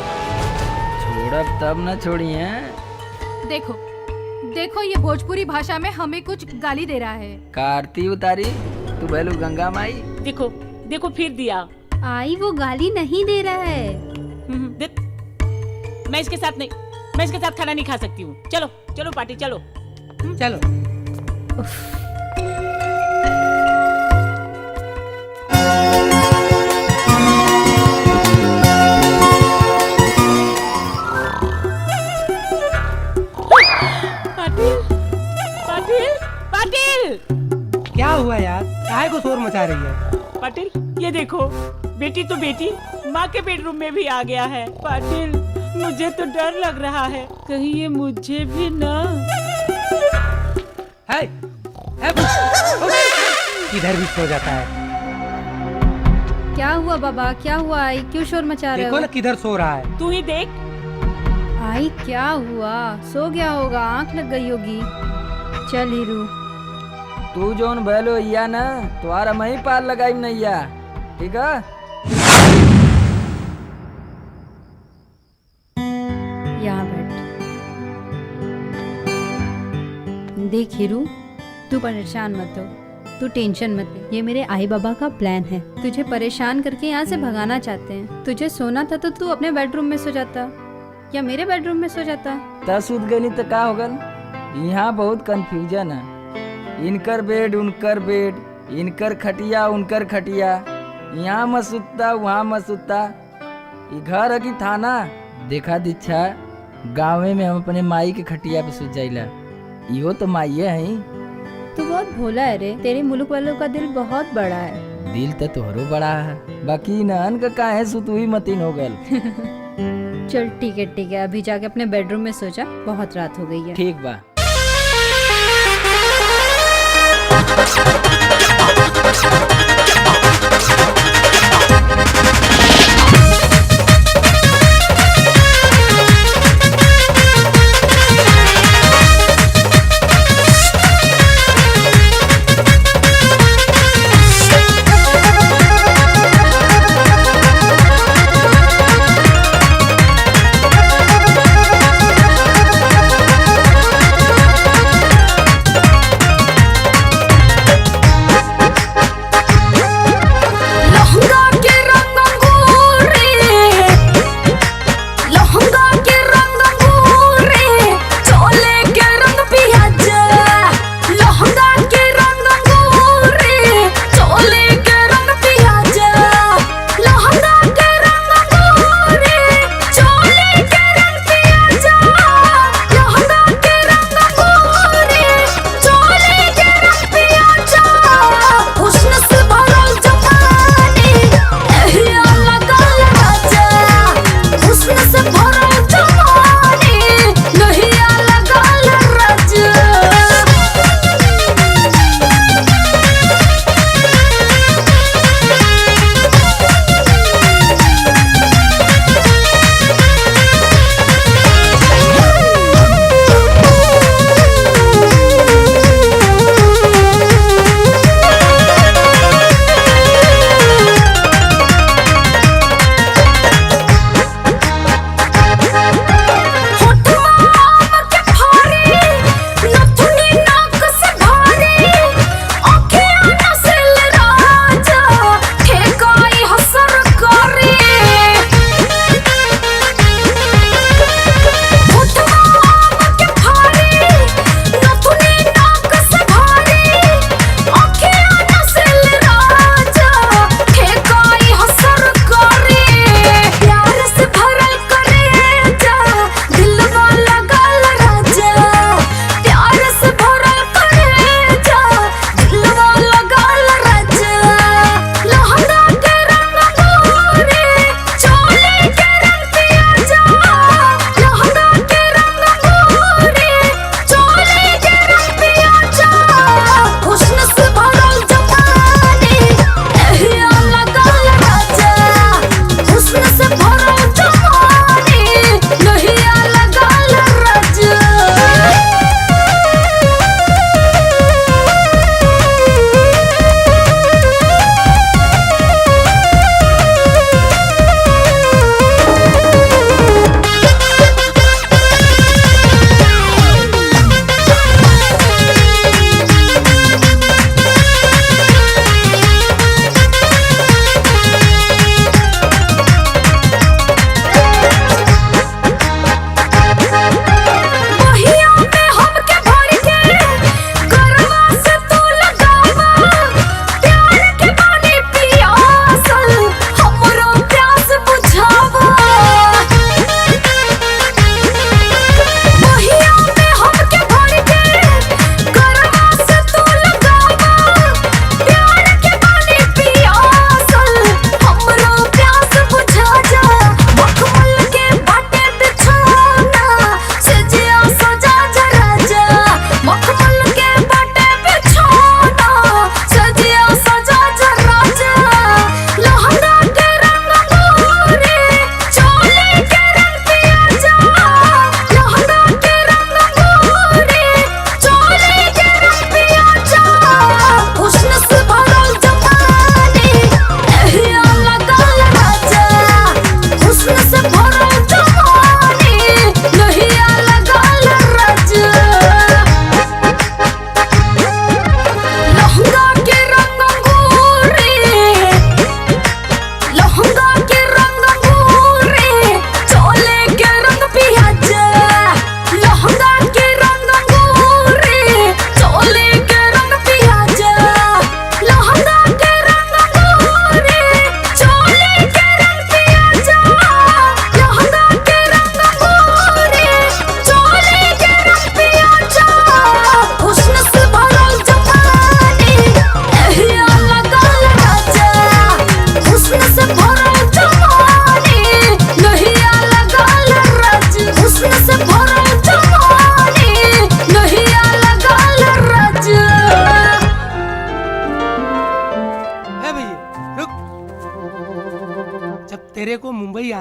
S4: छोड़ब तब ना छोड़ी है।
S2: देखो देखो, ये भोजपुरी भाषा में हमें कुछ गाली दे रहा है।
S4: कार्ती उतारी तू बेलू गंगा माई।
S15: देखो देखो फिर दिया।
S11: आई वो गाली नहीं दे रहा है।
S15: मैं इसके साथ नहीं, मैं इसके साथ खाना नहीं खा सकती हूँ। चलो चलो पार्टी चलो
S14: चलो।
S15: पाटिल पाटिल पाटिल,
S14: क्या हुआ यार, काहे को शोर मचा रही है?
S15: पाटिल ये देखो, बेटी तो बेटी माँ के बेडरूम में भी आ गया है। पाटिल मुझे तो डर लग रहा है, कहीं ये मुझे भी ना।
S14: है इधर भी सो जाता है।
S11: क्या हुआ बाबा, क्या हुआ? आई क्यों शोर मचा रहे हो?
S14: देखो ना किधर सो रहा है।
S15: तू ही देख।
S11: आई क्या हुआ? सो गया होगा, आंख लग गई होगी। चल हीरू,
S4: तू जोन बैलो या ना तुम्हारा मही पार लगाई नैया, ठीक है?
S11: यहाँ बैठ। देख हीरू, तू परेशान मत हो, तू टेंशन मत ले, ये मेरे आई बाबा का प्लान है। तुझे परेशान करके यहाँ से भगाना चाहते हैं। तुझे सोना था तो तू अपने बेडरूम में सो जाता या मेरे बेडरूम में सो जाता।
S4: त सुत गई तो का होगल? यहाँ बहुत कंफ्यूजन है। इनकर बेड उनकर बेड, इनकर खटिया उनकर खटिया, यहाँ मत सुतता वहाँ मत सुतता। ये घर है कि थाना? देखा दीक्षा, गाँव में हम अपने माई के खटिया पे सुत जाइला। इहो तो माइये हैं।
S11: तू बहुत भोला है रे, तेरे मुल्क वालों का दिल बहुत बड़ा है।
S4: दिल तो तोहरो बड़ा है, बाकी नहन का काहे सुतुई मतीन हो गल।
S11: चल ठीक है, अभी जाके अपने बेडरूम में सो जा, बहुत रात हो गई है।
S4: ठीक बा।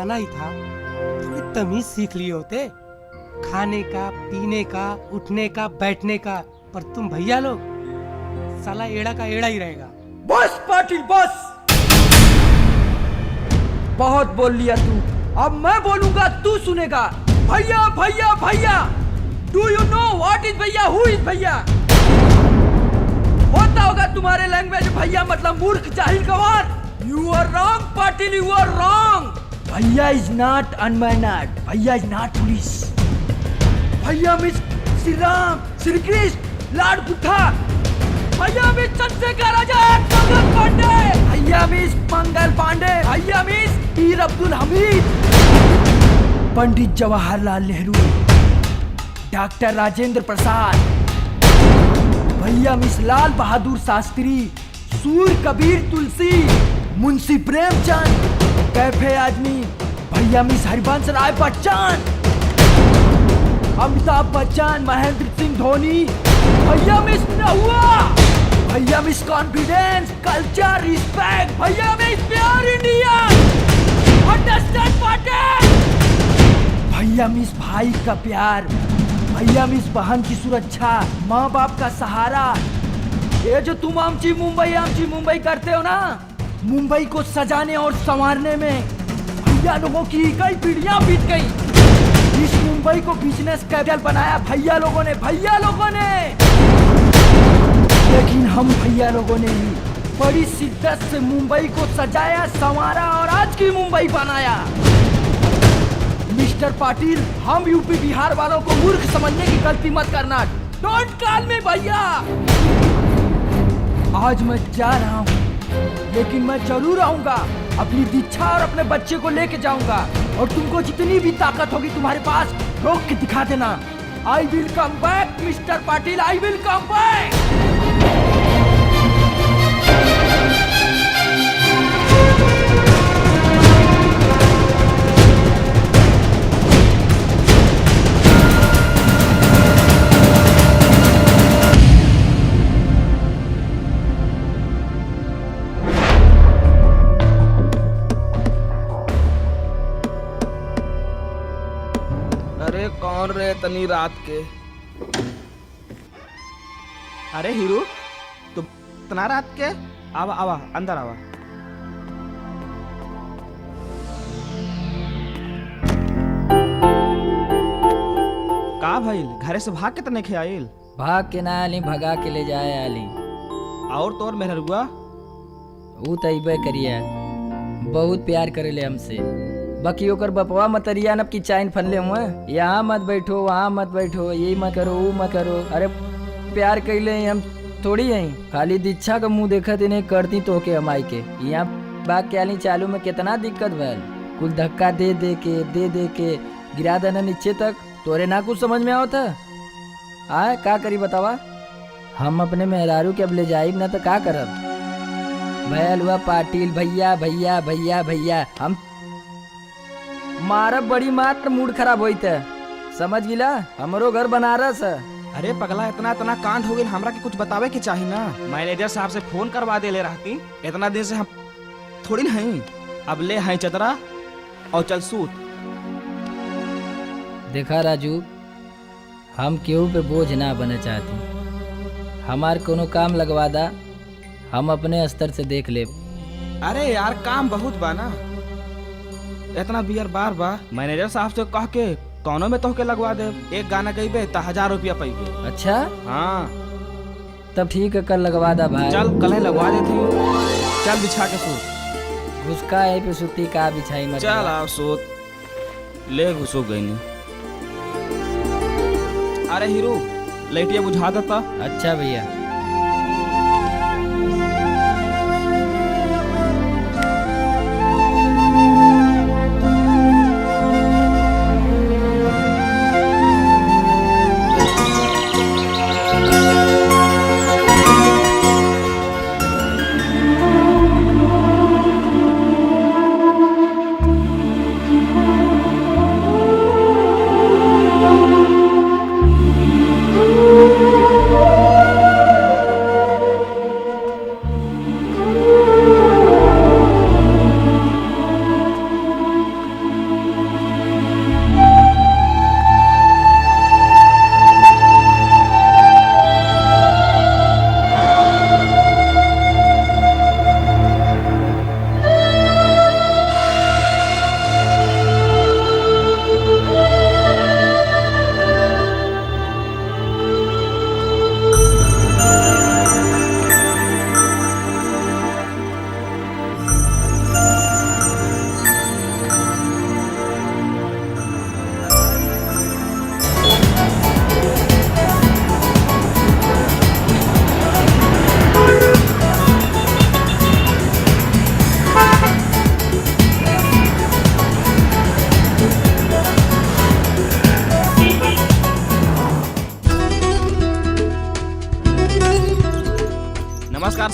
S14: आना ही था, थोड़ी तमीज सीख लिए होते, खाने का, पीने का, उठने का, बैठने का। पर तुम भैया लोग साला एड़ा का एड़ा ही रहेगा।
S1: बस पाटिल बस, बहुत बोल लिया तू, अब मैं बोलूंगा तू सुनेगा। भैया भैया भैया, do you know what is भैया, हु इज भैया? होता होगा तुम्हारे लैंग्वेज भैया मतलब मूर्ख, जाहिल, गंवार। You are wrong Patil, you are wrong. भैया इज नॉट अनमैनर्ड, भैया इज नॉट पुलिस। भैया मिस श्री राम, श्री कृष्ण, लॉर्ड बुद्धा। भैया मिस चंद्रशेखर आजाद, मंगल पांडे। भैया मिस मंगल पांडे। भैया मिस पीर अब्दुल हमीद, पंडित जवाहरलाल नेहरू, डॉक्टर राजेंद्र प्रसाद। भैया मिस लाल बहादुर शास्त्री, सूर्य कबीर तुलसी, मुंशी प्रेमचंद, कैफे आदमी। भैया मिस हरिवंश राय बच्चन, अमिताभ बच्चन, महेंद्र सिंह धोनी। भैया मिस नहुआ। भैया मिस कॉन्फिडेंस, कल्चर, रिस्पेक्ट। भैया miss pure India, understand party. भैया मिस भाई का प्यार। भैया मिस बहन की सुरक्षा, माँ बाप का सहारा। ये जो तुम आमची मुंबई करते हो ना, मुंबई को सजाने और संवारने में भैया लोगों की कई पीढ़ियां बीत गई। इस मुंबई को बिजनेस कैपिटल बनाया भैया लोगों ने, भैया लोगों ने। लेकिन हम भैया लोगों ने ही बड़ी शिद्दत से मुंबई को सजाया, संवारा और आज की मुंबई बनाया। मिस्टर पाटिल, हम यूपी बिहार वालों को मूर्ख समझने की गलती मत करना। डोंट कॉल मी भैया। आज मैं जा रहा हूँ, लेकिन मैं जरूर आऊंगा। अपनी दीक्षा और अपने बच्चे को लेके जाऊंगा, और तुमको जितनी भी ताकत होगी तुम्हारे पास, रोक के दिखा देना। I will come back mister Patil, I will come back.
S7: अरे कौन रे तनी रात के? अरे हीरो, तुम इतना रात के? आवा आवा अंदर आवा। का भइल? घरे से भाग के तने खे आइल?
S4: भाग के ना आली, भगा के ले जाए आली।
S7: और तोर मेहरुआ?
S4: ऊ तइबे करिया, बहुत प्यार करेले हमसे। बाकी ओकर बपवा मतरिया नब की चाइन फनले हुआ, यहाँ मत बैठो, वहाँ मत बैठो, ये मत करो, वो मत करो। अरे प्यार कैले हम थोड़ी हैं, खाली दीक्षा का मुंह देखत इन्हें करती तो के हमाई के। यहाँ बाग के आली चालू में कितना दिक्कत भैल, कुल धक्का दे दे के गिरा देना नीचे तक। तोरे ना कुछ समझ में आओ था? आए का करी बतावा? हम अपने मेहरारू के अब ले जाइब ना तो का करब? भैल हुआ पाटिल, भैया भैया भैया भैया। हम मारब बड़ी मार, मूड खराब होई थे, समझ गिला? हमरो घर बनारस है।
S7: अरे पगला, इतना इतना कांड हो गई, हमरा के कुछ बतावे के चाहिए ना। मैनेजर साहब से फोन करवा दे ले रहती, इतना दिन से हम थोड़ी नहीं। अब ले हैं चदरा और चल सूत।
S4: देखा राजू, हम केहू पे बोझ ना बने चाहती। हमार कोनो काम लगवा दा, हम अपने स्तर से देख ले।
S7: अरे यार काम बहुत बा ना, इतना बियर बार बा। मैनेजर साहब से कह के कौनो में तोहके लगवा दे। एक गाना गईबे तो 1000 रुपया पाइबे।
S4: अच्छा
S7: हाँ,
S4: तब ठीक है, कल लगवा दा भाई।
S7: चल कल लगवा देती। चल बिछा के सूत।
S4: घुसका है पे सुती का बिछाई मत।
S7: चल आओ सूत। ले घुसो गई नहीं। अरे हीरो, लाइटिया बुझा देता।
S4: अच्छा भैया।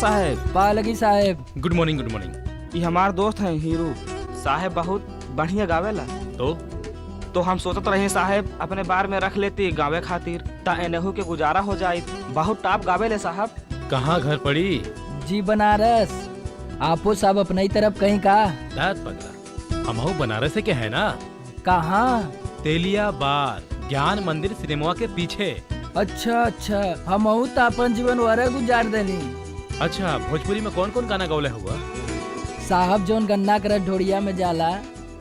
S7: साहब।
S1: पालगी साहब।
S7: Good morning good morning. ये हमार दोस्त हैं हीरू साहब, बहुत बढ़िया गावेला। तो हम सोचत रहे साहब अपने बार में रख लेती गावे खातिर, ता एनहू के गुजारा हो जाए। बहुत टॉप गावेले साहब।
S9: कहाँ घर पड़ी?
S1: जी बनारस। आपो साहब अपनी तरफ कहीं का?
S9: दाद पगला हमहू बनारस से के है ना।
S1: कहाँ?
S9: तेलिया बार ज्ञान मंदिर सिनेमा के पीछे।
S1: अच्छा अच्छा, हम तो अपन जीवन वरे गुजार देनी।
S9: अच्छा, भोजपुरी में कौन कौन गाना गौले हुआ?
S1: साहब जोन गन्ना कर ढोड़िया में जाला,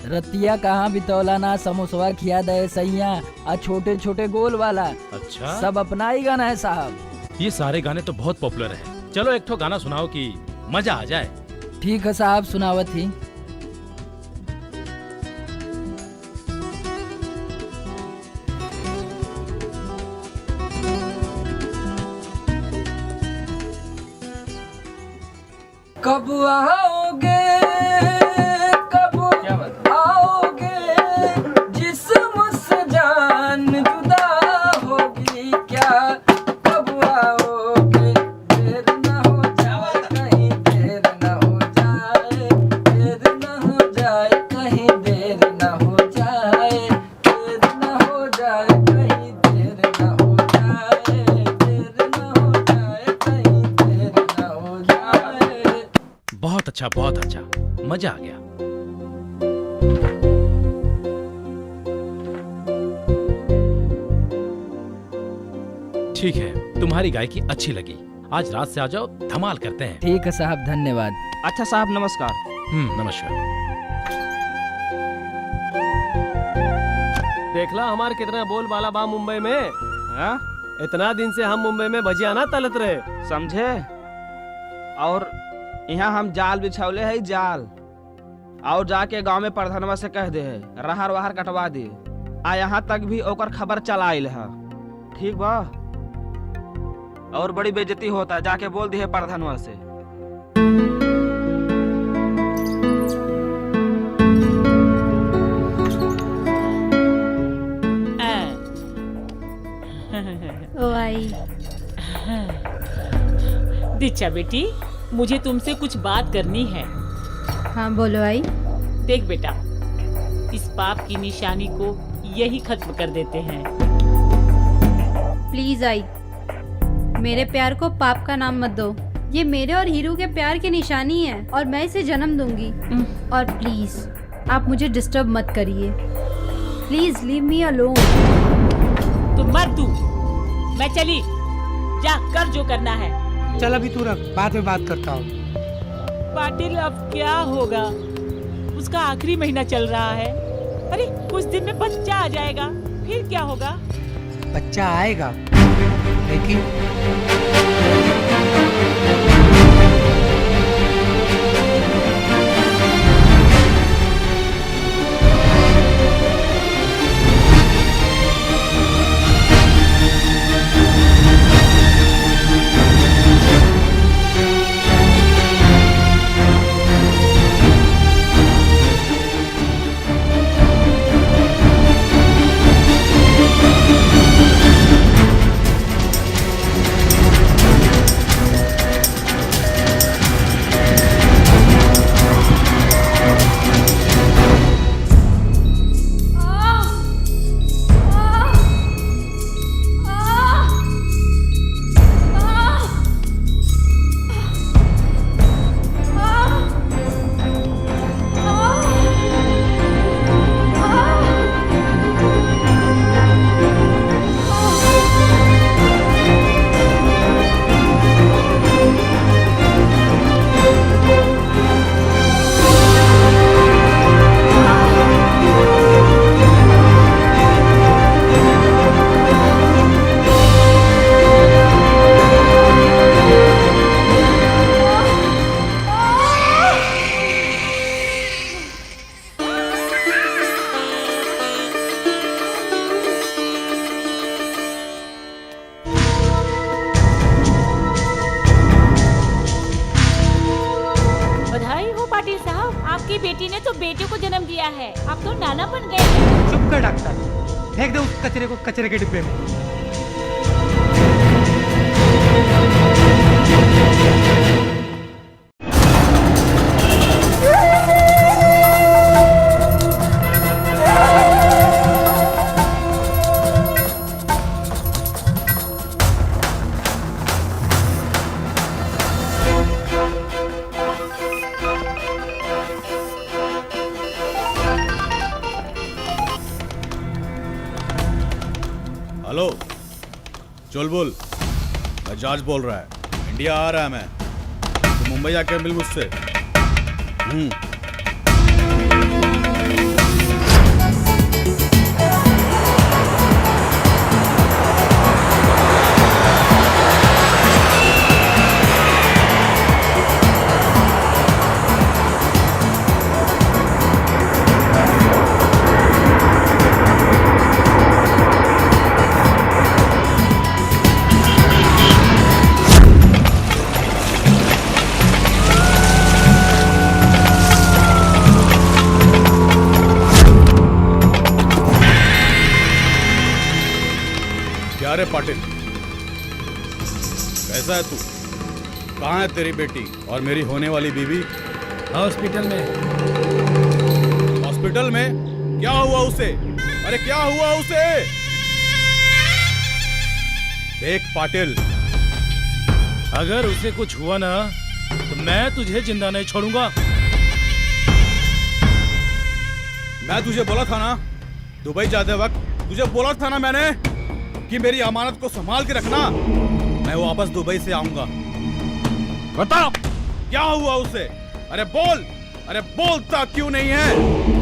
S1: रतिया कहाँ बितौला ना, समोसवा खिया दे सैया, आ छोटे छोटे गोल वाला।
S9: अच्छा,
S1: सब अपना ही गाना है साहब।
S9: ये सारे गाने तो बहुत पॉपुलर हैं। चलो एक ठो गाना सुनाओ कि मजा आ जाए।
S1: ठीक है साहब, सुनावत ही। कब आओगे कब आओगे, जिस्म से जान जुदा होगी क्या, कब आओगे, देर न हो जाए कहीं, देर न हो जाए, देर न हो जाए कहीं, देर न हो जाए, देर न हो जाए कहीं, देर न हो जाए, देर न हो जाए कहीं, देर न हो जाए।
S9: बहुत अच्छा, मजा आ गया। ठीक है, तुम्हारी गायकी अच्छी लगी। आज रात से आ जाओ, धमाल करते हैं।
S1: ठीक है साहब, धन्यवाद।
S7: अच्छा साहब, नमस्कार।
S9: नमस्कार।
S10: देखला हमार कितना बोल बाला बा मुंबई में। हाँ? इतना दिन से हम मुंबई में भजिया ना तलत रहे,
S7: समझे। और यहाँ हम जाल बिछौले है, जाल। और जाके गांव में प्रधानवा से कह दे है रहर वहर कटवा दे। आ यहाँ तक भी ओकर खबर चला आइल है। ठीक बा। और बड़ी बेइज्जती होता है, जाके बोल दी है प्रधानवा से।
S11: ओ आई।
S15: दीक्षा बेटी, मुझे तुमसे कुछ बात करनी है।
S11: हाँ बोलो आई।
S15: देख बेटा, इस पाप की निशानी को यही खत्म कर देते हैं।
S11: प्लीज आई, मेरे प्यार को पाप का नाम मत दो। ये मेरे और हीरू के प्यार की निशानी है और मैं इसे जन्म दूंगी। और प्लीज आप मुझे डिस्टर्ब मत करिए। Please leave me alone.
S15: तुम मत तू, मैं चली। जा कर जो करना है।
S14: चल अभी तू रख, बाद में बात करता हूँ।
S15: पाटिल अब क्या होगा? उसका आखिरी महीना चल रहा है। अरे कुछ दिन में बच्चा आ जाएगा, फिर क्या होगा?
S14: बच्चा आएगा, लेकिन
S15: आपकी बेटी ने तो बेटे को जन्म दिया है, आप तो नाना बन गए।
S14: चुप कर डॉक्टर, फेंक दो उस कचरे को कचरे के डिब्बे में।
S12: हेलो चुलबुल, मैं जॉर्ज बोल रहा है। इंडिया आ रहा है मैं, तो मुंबई आके मिल मुझसे। अरे पाटिल, कैसा है तू? कहाँ है तेरी बेटी और मेरी होने वाली बीवी?
S9: हॉस्पिटल में।
S12: हॉस्पिटल में? क्या हुआ उसे? अरे क्या हुआ उसे? देख पाटिल,
S9: अगर उसे कुछ हुआ ना तो मैं तुझे जिंदा नहीं छोड़ूंगा।
S12: मैं तुझे बोला था ना दुबई जाते वक्त, तुझे बोला था ना मैंने कि मेरी अमानत को संभाल के रखना। मैं वापस दुबई से आऊंगा। बताओ क्या हुआ उसे? अरे बोल, अरे बोलता क्यों नहीं है?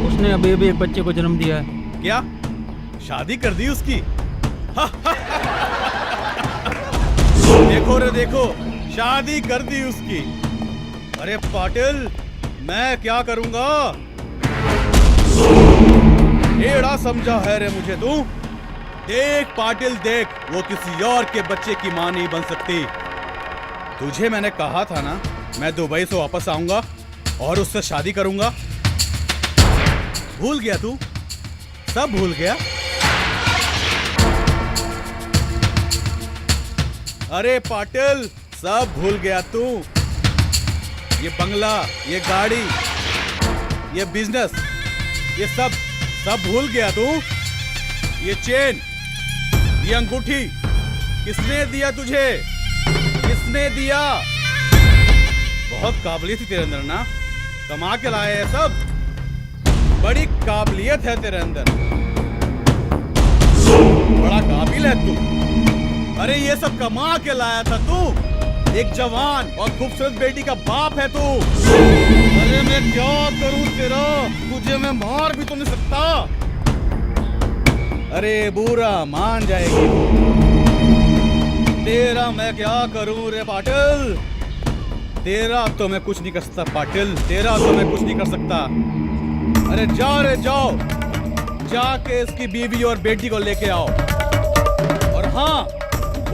S7: उसने अभी अभी एक बच्चे को जन्म दिया है।
S12: क्या शादी कर दी उसकी? देखो रे देखो, शादी कर दी उसकी। अरे पाटिल, मैं क्या करूंगा? एड़ा समझा है रे मुझे तू? देख पाटिल देख, वो किसी और के बच्चे की मां नहीं बन सकती। तुझे मैंने कहा था ना, मैं दुबई से वापस आऊंगा और उससे शादी करूंगा। भूल गया तू? सब भूल गया? अरे पाटिल, सब भूल गया तू? ये बंगला, ये गाड़ी, ये बिजनेस, ये सब भूल गया तू? ये चेन, ये अंगूठी किसने दिया तुझे? किसने दिया? बहुत काबिलियत थी तेरे अंदर ना, कमा के लाए है सब। बड़ी काबिलियत है तेरे अंदर, बड़ा काबिल है तू। अरे ये सब कमा के लाया था तू। एक जवान और खूबसूरत बेटी का बाप है तू। अरे मैं क्या करूं तेरा? तुझे मैं मार भी तो नहीं सकता। अरे बुरा मान जाएगी तेरा मैं क्या करूं रे पाटिल? तेरा तो मैं कुछ नहीं कर सकता पाटिल, तेरा तो मैं कुछ नहीं कर सकता। अरे जाओ रे जाओ, जाके इसकी बीवी और बेटी को लेके आओ। और हाँ,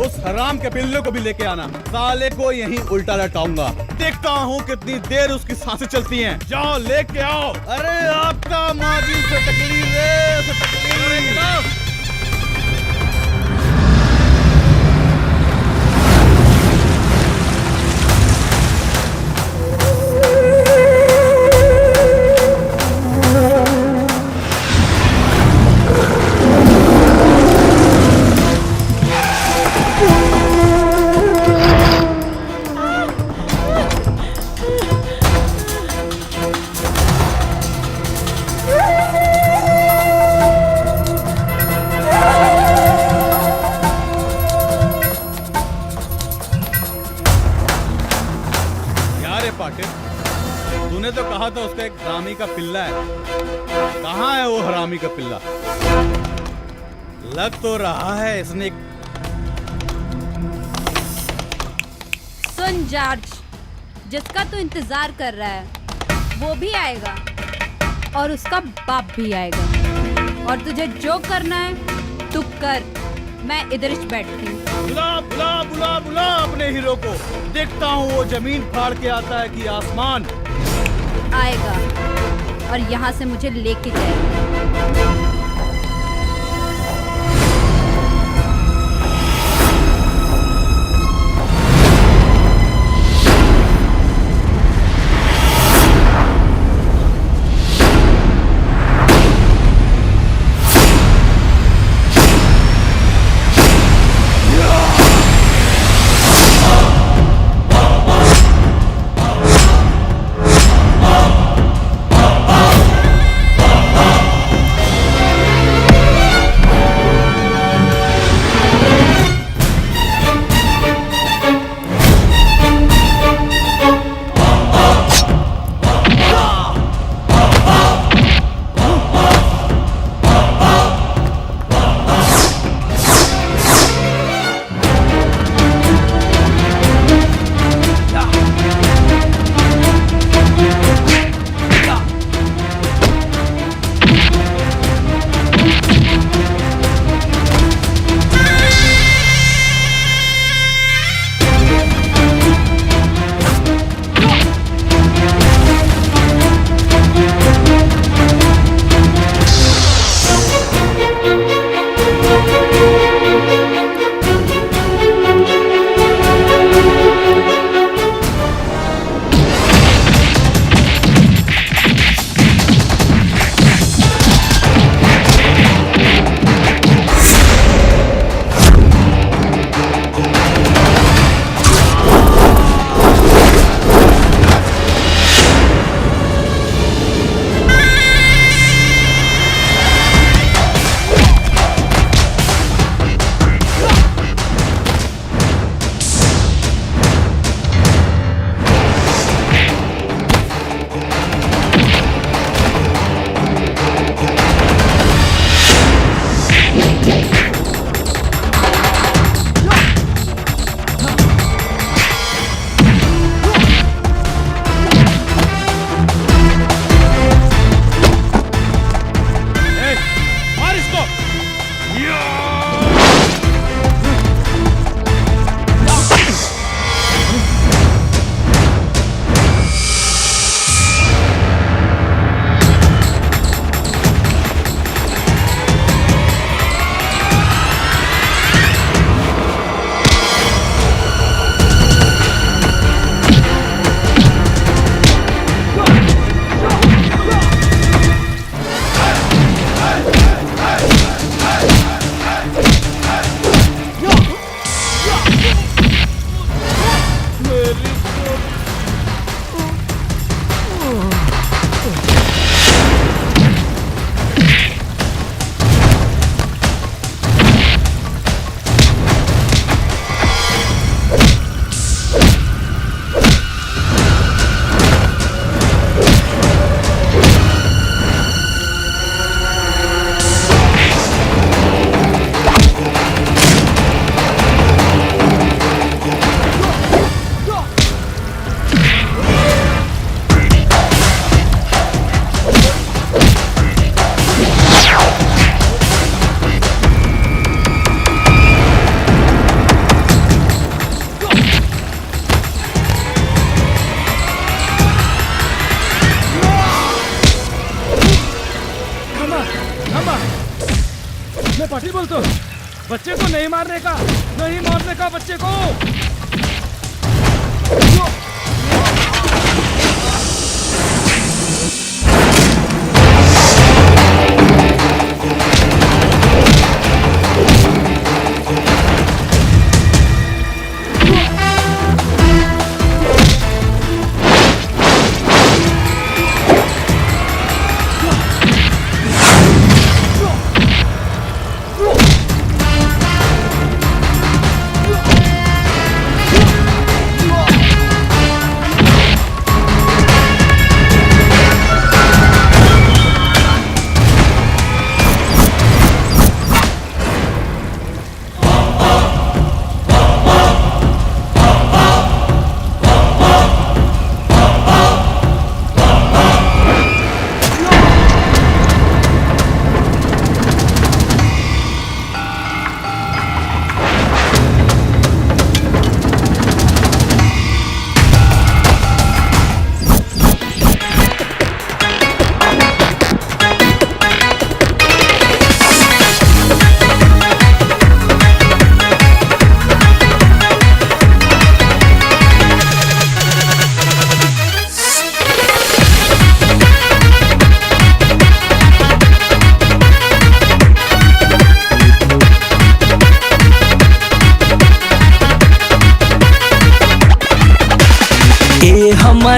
S12: उस हराम के पिल्ले को भी लेके आना। साले को यहीं उल्टा लटाऊंगा, देखता हूँ कितनी देर उसकी सांसें चलती हैं। जाओ लेके आओ। अरे आपका माजी से तकलीफ है, से तकलीफ। तूने तो कहा था उसका एक हरामी का पिल्ला है। कहाँ है वो हरामी का पिल्ला? लग तो रहा है इसने।
S11: सुन जॉर्ज, जिसका तू इंतजार कर रहा है वो भी आएगा और उसका बाप भी आएगा। और तुझे जो करना है तू कर, मैं इधर ही बैठती हूँ।
S12: बुला बुला बुला बुला अपने हीरो को। देखता हूँ वो जमीन फाड़ के आता है कि आसमान
S11: आएगा और यहाँ से मुझे लेके जाएगा।
S9: थांबा। मैं पाटिल बोलतो, बच्चे को नहीं मारने का, नहीं मारने का बच्चे को।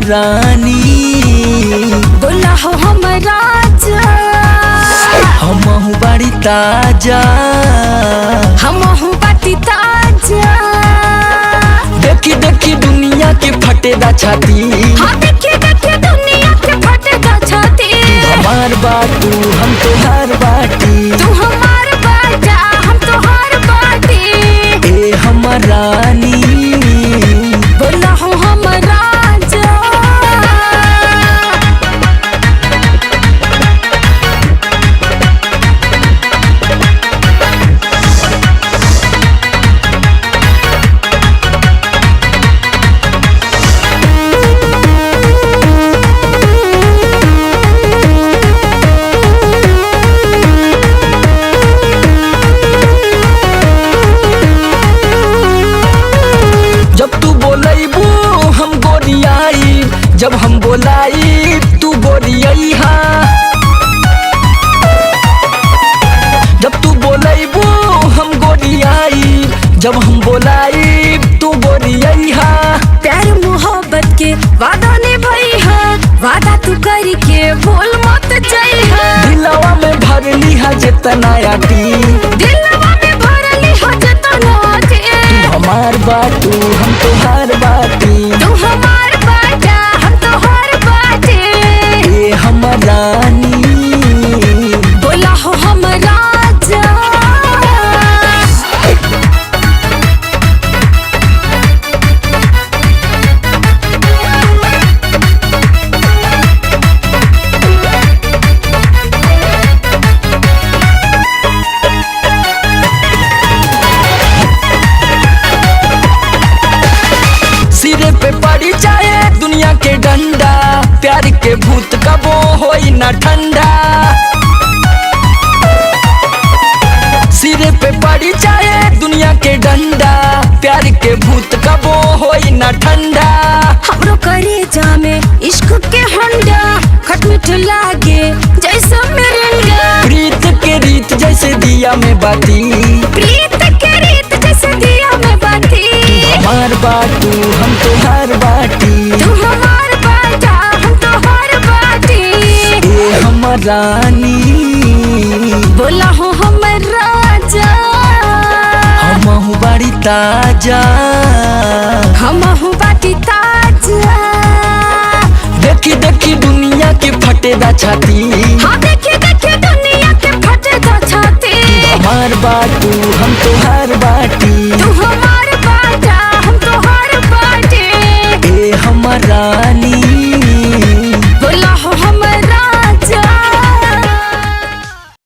S1: रानी
S20: बोला हो हम राजा,
S1: हमहु बड़ी ताजा,
S20: हमहु बाटी ताजा।
S1: देखी देखी दुनिया के फटेदा छाती,
S20: हाँ देखी देखी दुनिया के फटेदा छाती।
S1: तू हमार बाटू हम तोहार बाटी,
S20: तू हमार बाटा हम तोहार बाटी।
S1: ए हमर रानी
S20: बोला हो हम राजा।
S1: जब तू बोलैबू हम गोरियाई, जब हम बोलाई तू गोरियाई हा। जब तू बोलैबू हम गोरियाई, जब हम बोलाई तू गोरियाई हा।
S20: प्यार मोहब्बत के वादा निभाई है, वादा तू करके बोल मत जाई है।
S1: दिलवा में भर लिहा जितना आटी,
S20: दिलवा में भर लिहा जितना आटी।
S1: तू हमार बाटू हम तोहार बाटी,
S20: तू हमार बाटा हम तोहार बाटी।
S1: ए हमर रानी
S20: बोला हो हम राजा।
S1: सिरे पे पड़ी जाए दुनिया के डंडा, प्यार के भूत कबो होई ना ठंडा। सिरे पे पड़ी जाए दुनिया के डंडा, प्यार के भूत कबो होई ना ठंडा।
S20: हमरो करे जामे इश्क के हंडा, खटमिठ लागे जैसा मिरिंडा।
S1: प्रीत के रीत जैसे दिया में बाती,
S20: प्रीत के रीत जैसे दिया में बाती।
S1: तू हमार बाटू हम तोहार बाटी,
S20: तू हमार बाटा हम तोहार बाटी।
S1: ए हमर रानी
S20: बोला हो हम राजा।
S1: हमहु बड़ी ताजा,
S20: हमहु बाटी ताजा।
S1: देखी देखी दुनिया के फटेदा छाती,
S20: हाँ देखी देखी दुनिया के फटेदा छाती।
S1: तू हमार बाटू हम तोहार बाटी,